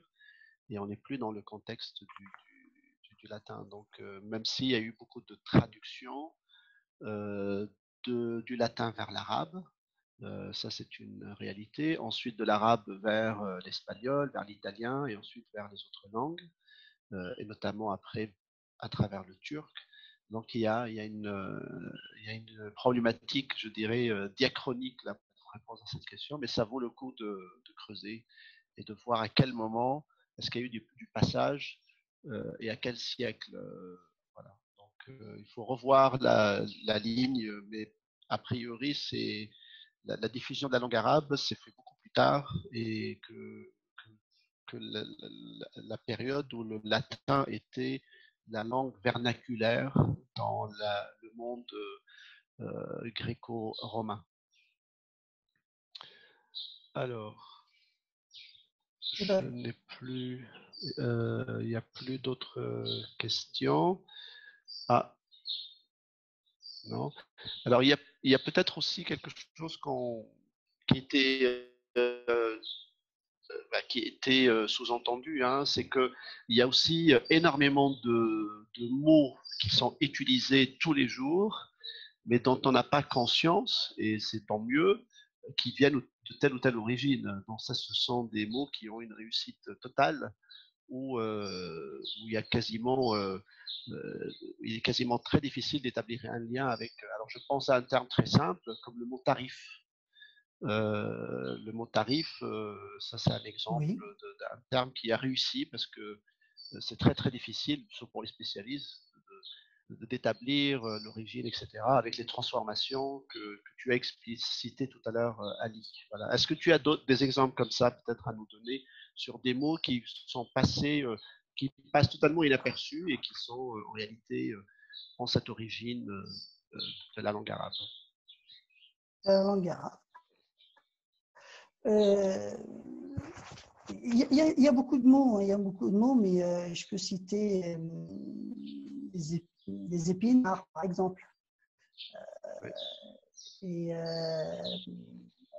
et on n'est plus dans le contexte du latin. Donc, même s'il y a eu beaucoup de traductions du latin vers l'arabe, ça c'est une réalité. Ensuite, de l'arabe vers l'espagnol, vers l'italien et ensuite vers les autres langues, et notamment après à travers le turc. Donc, il y a une problématique, je dirais, diachronique là, pour répondre à cette question, mais ça vaut le coup de creuser et de voir à quel moment est-ce qu'il y a eu du passage et à quel siècle. Voilà. Donc, il faut revoir la ligne, mais a priori, c'est la diffusion de la langue arabe s'est fait beaucoup plus tard et que la période où le latin était la langue vernaculaire dans le monde gréco-romain. Alors, je n'ai plus, il n'y a plus d'autres questions. Ah, non. Alors, il y a peut-être aussi quelque chose qui était qui était sous-entendu, hein, c'est qu'il y a aussi énormément de mots qui sont utilisés tous les jours, mais dont on n'a pas conscience, et c'est tant mieux, qui viennent de telle ou telle origine. Donc ça, ce sont des mots qui ont une réussite totale, où il y a quasiment, il est quasiment très difficile d'établir un lien avec. Alors je pense à un terme très simple, comme le mot tarif. Le mot tarif, ça c'est un exemple Oui. d'un terme qui a réussi parce que c'est très très difficile, sauf pour les spécialistes, d'établir l'origine, etc., avec les transformations que tu as explicitées tout à l'heure, Ali. Voilà. Est-ce que tu as des exemples comme ça peut-être à nous donner sur des mots qui sont passés, qui passent totalement inaperçus et qui sont en réalité ont cette origine de la langue arabe? La langue arabe. Il y a beaucoup de mots, hein, il y a beaucoup de mots, mais je peux citer les épinards, par exemple. Oui. Et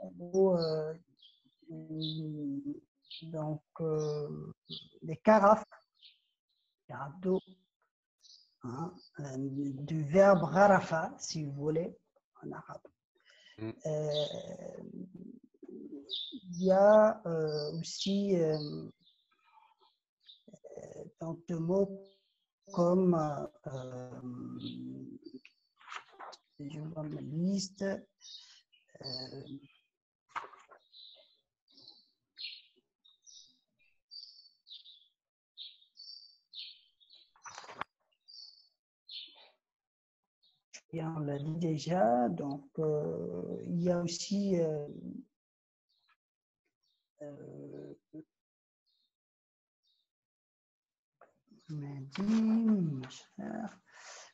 en gros, donc, les carafes d'eau, hein, du verbe rarafa, si vous voulez, en arabe. Mm. Il y a aussi donc, de mots comme, je vois ma liste, et on l'a dit déjà, donc il y a aussi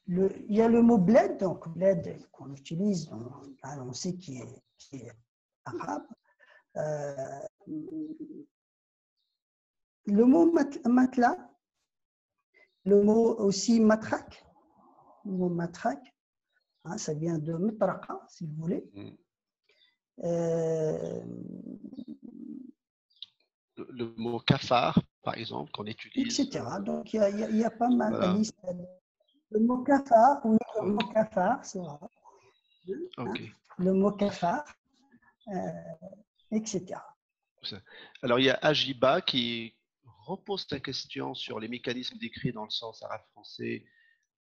il y a le mot bled, donc bled qu'on utilise, on sait qui est arabe. Le mot matelas, le mot aussi matraque, le mot matraque, hein, ça vient de matraqa, si vous voulez. Le mot cafard, par exemple, qu'on utilise. Etc. Donc, il y a pas mal de Voilà. listes. Le mot cafard, oui, le mot cafard, c'est vrai. Ok. Hein, le mot cafard, etc. Alors, il y a Ajiba qui repose la question sur les mécanismes décrits dans le sens arabe-français.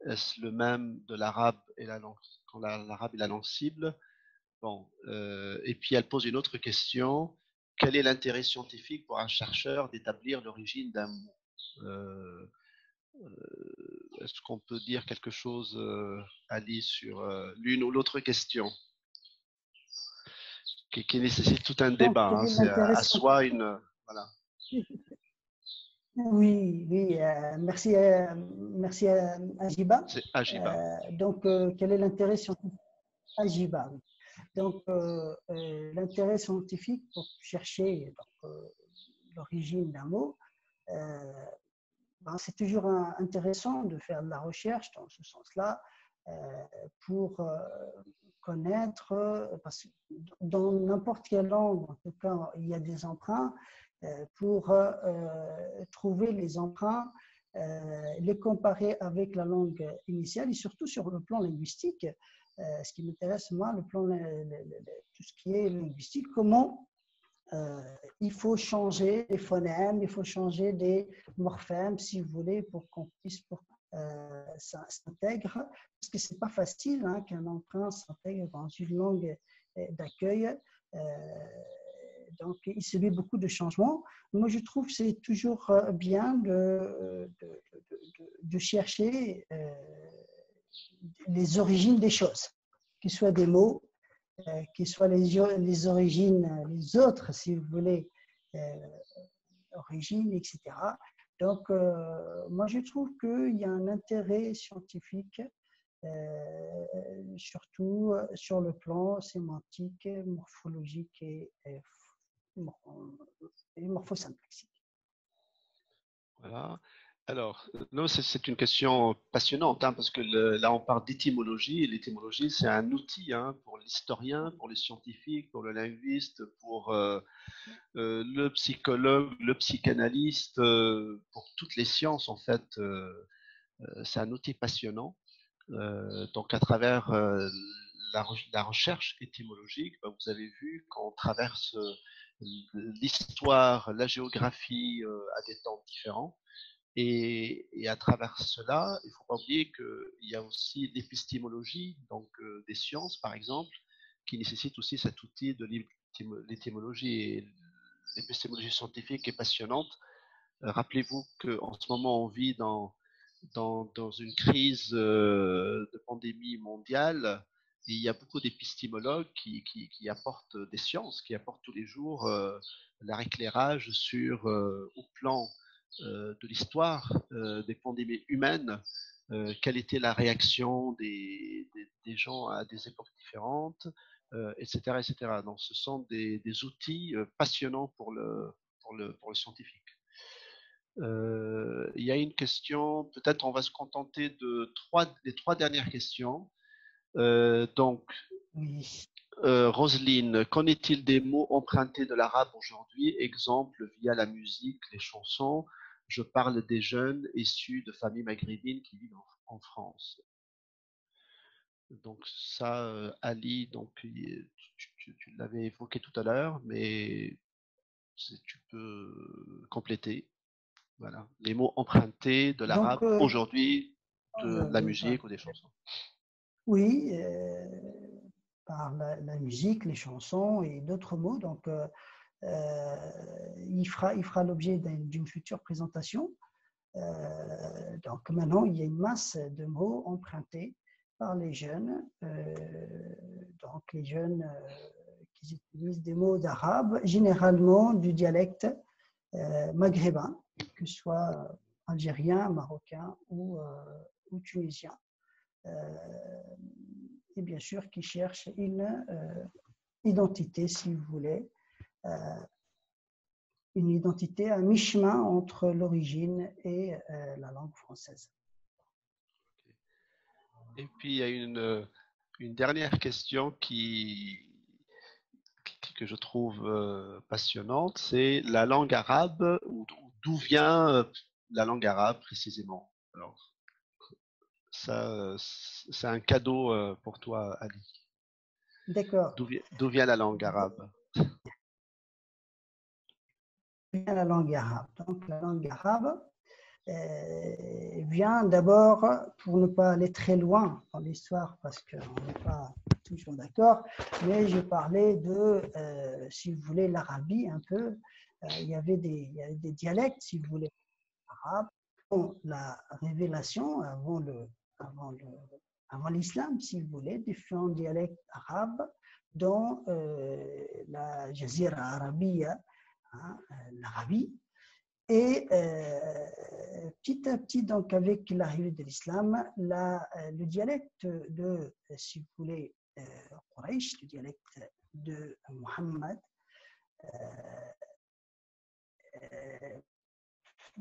Est-ce le même de l'arabe et la langue, quand l'arabe est la langue cible? Bon, et puis elle pose une autre question. Quel est l'intérêt scientifique pour un chercheur d'établir l'origine d'un mot? Est-ce qu'on peut dire quelque chose, Ali, sur l'une ou l'autre question qui nécessite tout un Donc, débat, quel hein, est c'est l'intérêt à soi scientifique? une. Voilà. Oui, oui, merci, merci Ajiba. C'est Ajiba. Donc, quel est l'intérêt scientifique? Ajiba, oui. Donc, l'intérêt scientifique pour chercher l'origine d'un mot, c'est toujours intéressant de faire de la recherche dans ce sens-là pour connaître, parce que dans n'importe quelle langue, en tout cas, il y a des emprunts, pour trouver les emprunts, les comparer avec la langue initiale et surtout sur le plan linguistique. Ce qui m'intéresse, moi, tout ce qui est linguistique, comment il faut changer les phonèmes, il faut changer des morphèmes, si vous voulez, pour qu'on puisse s'intègre. Parce que ce n'est pas facile hein, qu'un emprunt s'intègre dans une langue d'accueil. Donc, il subit beaucoup de changements. Moi, je trouve que c'est toujours bien de chercher les origines des choses, qu'ils soient des mots, qui soient les origines, les autres, si vous voulez, origines, etc. Donc, moi, je trouve qu'il y a un intérêt scientifique, surtout sur le plan sémantique, morphologique et morphosyntaxique. Voilà. Alors, non, c'est une question passionnante, hein, parce que là, on parle d'étymologie, et l'étymologie, c'est un outil hein, pour l'historien, pour les scientifiques, pour le linguiste, pour le psychologue, le psychanalyste, pour toutes les sciences, en fait. C'est un outil passionnant. Donc, à travers la recherche étymologique, ben, vous avez vu qu'on traverse l'histoire, la géographie à des temps différents. Et à travers cela, il ne faut pas oublier qu'il y a aussi l'épistémologie, donc des sciences par exemple, qui nécessitent aussi cet outil de l'étymologie. Et l'épistémologie scientifique est passionnante. Rappelez-vous qu'en ce moment, on vit dans une crise de pandémie mondiale. Et il y a beaucoup d'épistémologues qui apportent des sciences, qui apportent tous les jours leur éclairage sur, au plan de l'histoire des pandémies humaines, quelle était la réaction des gens à des époques différentes, etc., etc. Donc, ce sont des outils passionnants pour pour le scientifique. Il y a une question, peut-être on va se contenter des trois dernières questions. Donc, Oui. Roselyne, qu'en est-il des mots empruntés de l'arabe aujourd'hui? Exemple, via la musique, les chansons. Je parle des jeunes issus de familles maghrébines qui vivent en France. Donc ça, Ali, donc, tu l'avais évoqué tout à l'heure, mais tu peux compléter. Voilà. Les mots empruntés de l'arabe Donc, aujourd'hui, de la aujourd'hui, musique ou des chansons. oui, par la musique, les chansons et d'autres mots. Donc, il fera l'objet d'une future présentation. Donc maintenant, il y a une masse de mots empruntés par les jeunes. Donc les jeunes qui utilisent des mots d'arabe, généralement du dialecte maghrébin, que ce soit algérien, marocain ou tunisien. Et bien sûr, qui cherchent une identité, si vous voulez, une identité à mi-chemin entre l'origine et la langue française. Et puis, il y a une dernière question que je trouve passionnante, c'est la langue arabe, d'où vient la langue arabe précisément. Alors, ça, c'est un cadeau pour toi, Ali. D'accord. D'où vient la langue arabe? La langue arabe. Donc, la langue arabe vient d'abord, pour ne pas aller très loin dans l'histoire, parce qu'on n'est pas toujours d'accord, mais je parlais de, si vous voulez, l'Arabie un peu. Il y avait des dialectes, si vous voulez, arabes. La révélation, avant l'islam, si vous voulez, différents dialectes arabes, dont la Jazira Arabia, hein, l'Arabie. Et petit à petit, donc, avec l'arrivée de l'islam, le dialecte de, si vous voulez, Quraysh, le dialecte de Muhammad,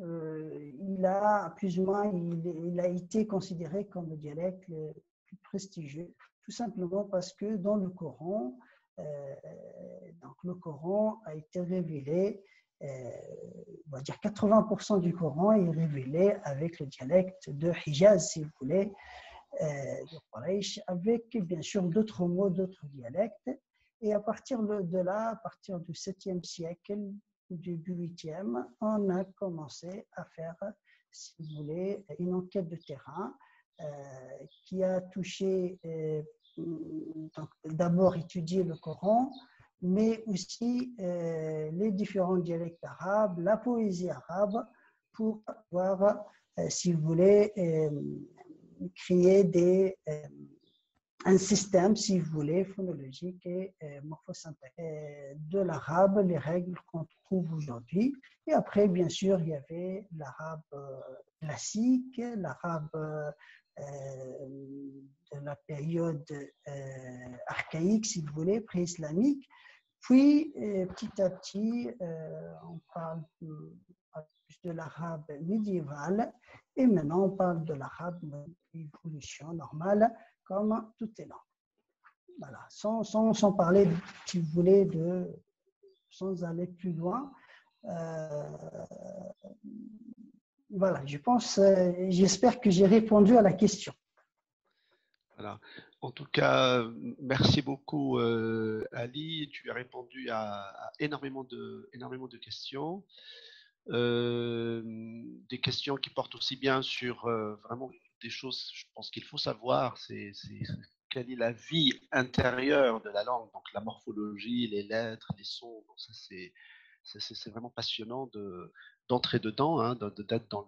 il a plus ou moins, il a été considéré comme le dialecte le plus prestigieux, tout simplement parce que dans le Coran, donc le Coran a été révélé, on va dire 80% du Coran est révélé avec le dialecte de Hijaz, si vous voulez, de Quraysh, avec bien sûr d'autres mots, d'autres dialectes. Et à partir de là, à partir du 7e siècle, du 8e, on a commencé à faire, si vous voulez, une enquête de terrain qui a touché, d'abord étudier le Coran, mais aussi les différents dialectes arabes, la poésie arabe, pour pouvoir, si vous voulez, créer un système, si vous voulez, phonologique et morphosyntaxique de l'arabe, les règles qu'on trouve aujourd'hui. Et après, bien sûr, il y avait l'arabe classique, l'arabe de la période archaïque, si vous voulez, pré-islamique. Puis, petit à petit, on parle de l'arabe médiéval et maintenant on parle de l'arabe d'évolution normale comme toutes les langues. Voilà, sans parler, si vous voulez, sans aller plus loin. Voilà, j'espère que j'ai répondu à la question. Voilà. En tout cas, merci beaucoup, Ali. Tu as répondu à énormément de questions. Des questions qui portent aussi bien sur vraiment des choses, je pense qu'il faut savoir, c'est quelle est la vie intérieure de la langue, donc la morphologie, les lettres, les sons. Donc ça, c'est vraiment passionnant d'entrer dedans, hein, d'être dans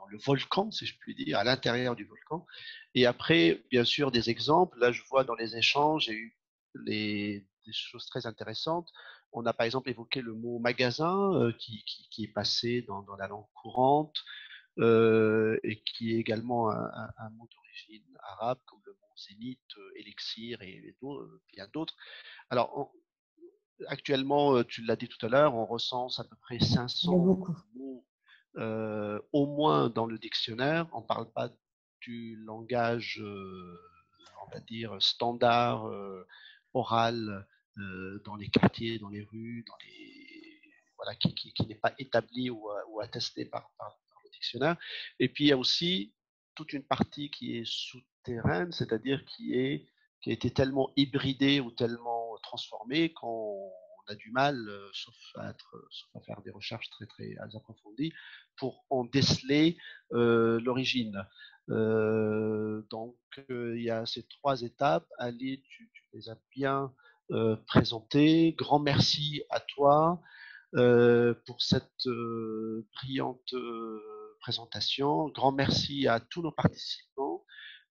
le volcan, si je puis dire, à l'intérieur du volcan. Et après, bien sûr, des exemples. Là, je vois dans les échanges, j'ai eu des choses très intéressantes. On a par exemple évoqué le mot magasin qui est passé dans la langue courante et qui est également un mot d'origine arabe, comme le mot zénith, élixir et bien d'autres. Alors, actuellement, tu l'as dit tout à l'heure, on recense à peu près Il y a 500 beaucoup. mots au moins dans le dictionnaire. On ne parle pas du langage, on va dire, standard, oral, dans les quartiers, dans les rues, voilà, qui n'est pas établi ou attesté par le dictionnaire. Et puis il y a aussi toute une partie qui est souterraine, c'est-à-dire qui a été tellement hybridée ou tellement transformée qu'on a du mal, sauf à faire des recherches très très approfondies, pour en déceler l'origine. Donc il y a ces 3 étapes. Ali, tu les as bien présentées. Grand merci à toi pour cette brillante présentation. Grand merci à tous nos participants.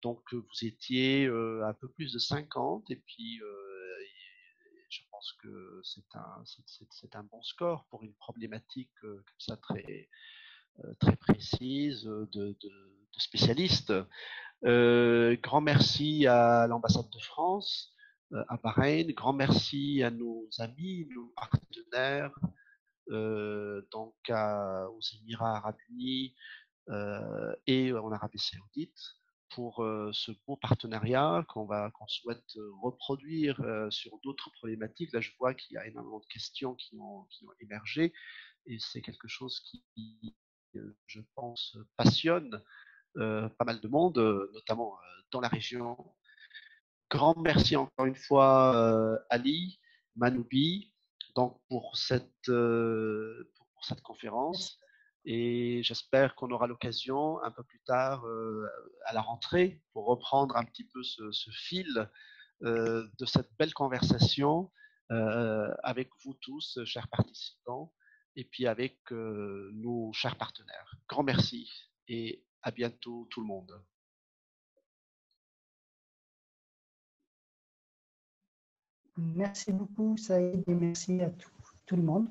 Donc, vous étiez un peu plus de 50 et puis je pense que c'est un bon score pour une problématique comme ça très précise de spécialistes. Grand merci à l'ambassade de France, à Bahreïn. Grand merci à nos amis, nos partenaires, donc aux Émirats arabes unis et en Arabie saoudite pour ce beau partenariat qu'on souhaite reproduire sur d'autres problématiques. Là, je vois qu'il y a énormément de questions qui ont émergé et c'est quelque chose qui, je pense, passionne pas mal de monde, notamment dans la région. Grand merci encore une fois, Ali, Manoubi, donc pour cette conférence. Et j'espère qu'on aura l'occasion un peu plus tard, à la rentrée, pour reprendre un petit peu ce fil de cette belle conversation avec vous tous, chers participants, et puis avec nos chers partenaires. Grand merci et à bientôt tout le monde. Merci beaucoup, Saïd, et merci à tout le monde.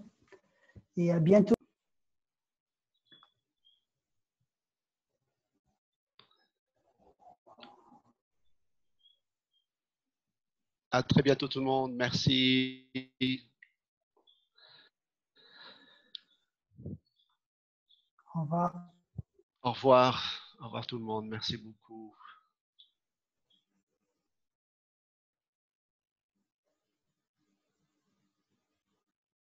Et à bientôt. À très bientôt tout le monde. Merci. Au revoir. Au revoir. Au revoir tout le monde. Merci beaucoup.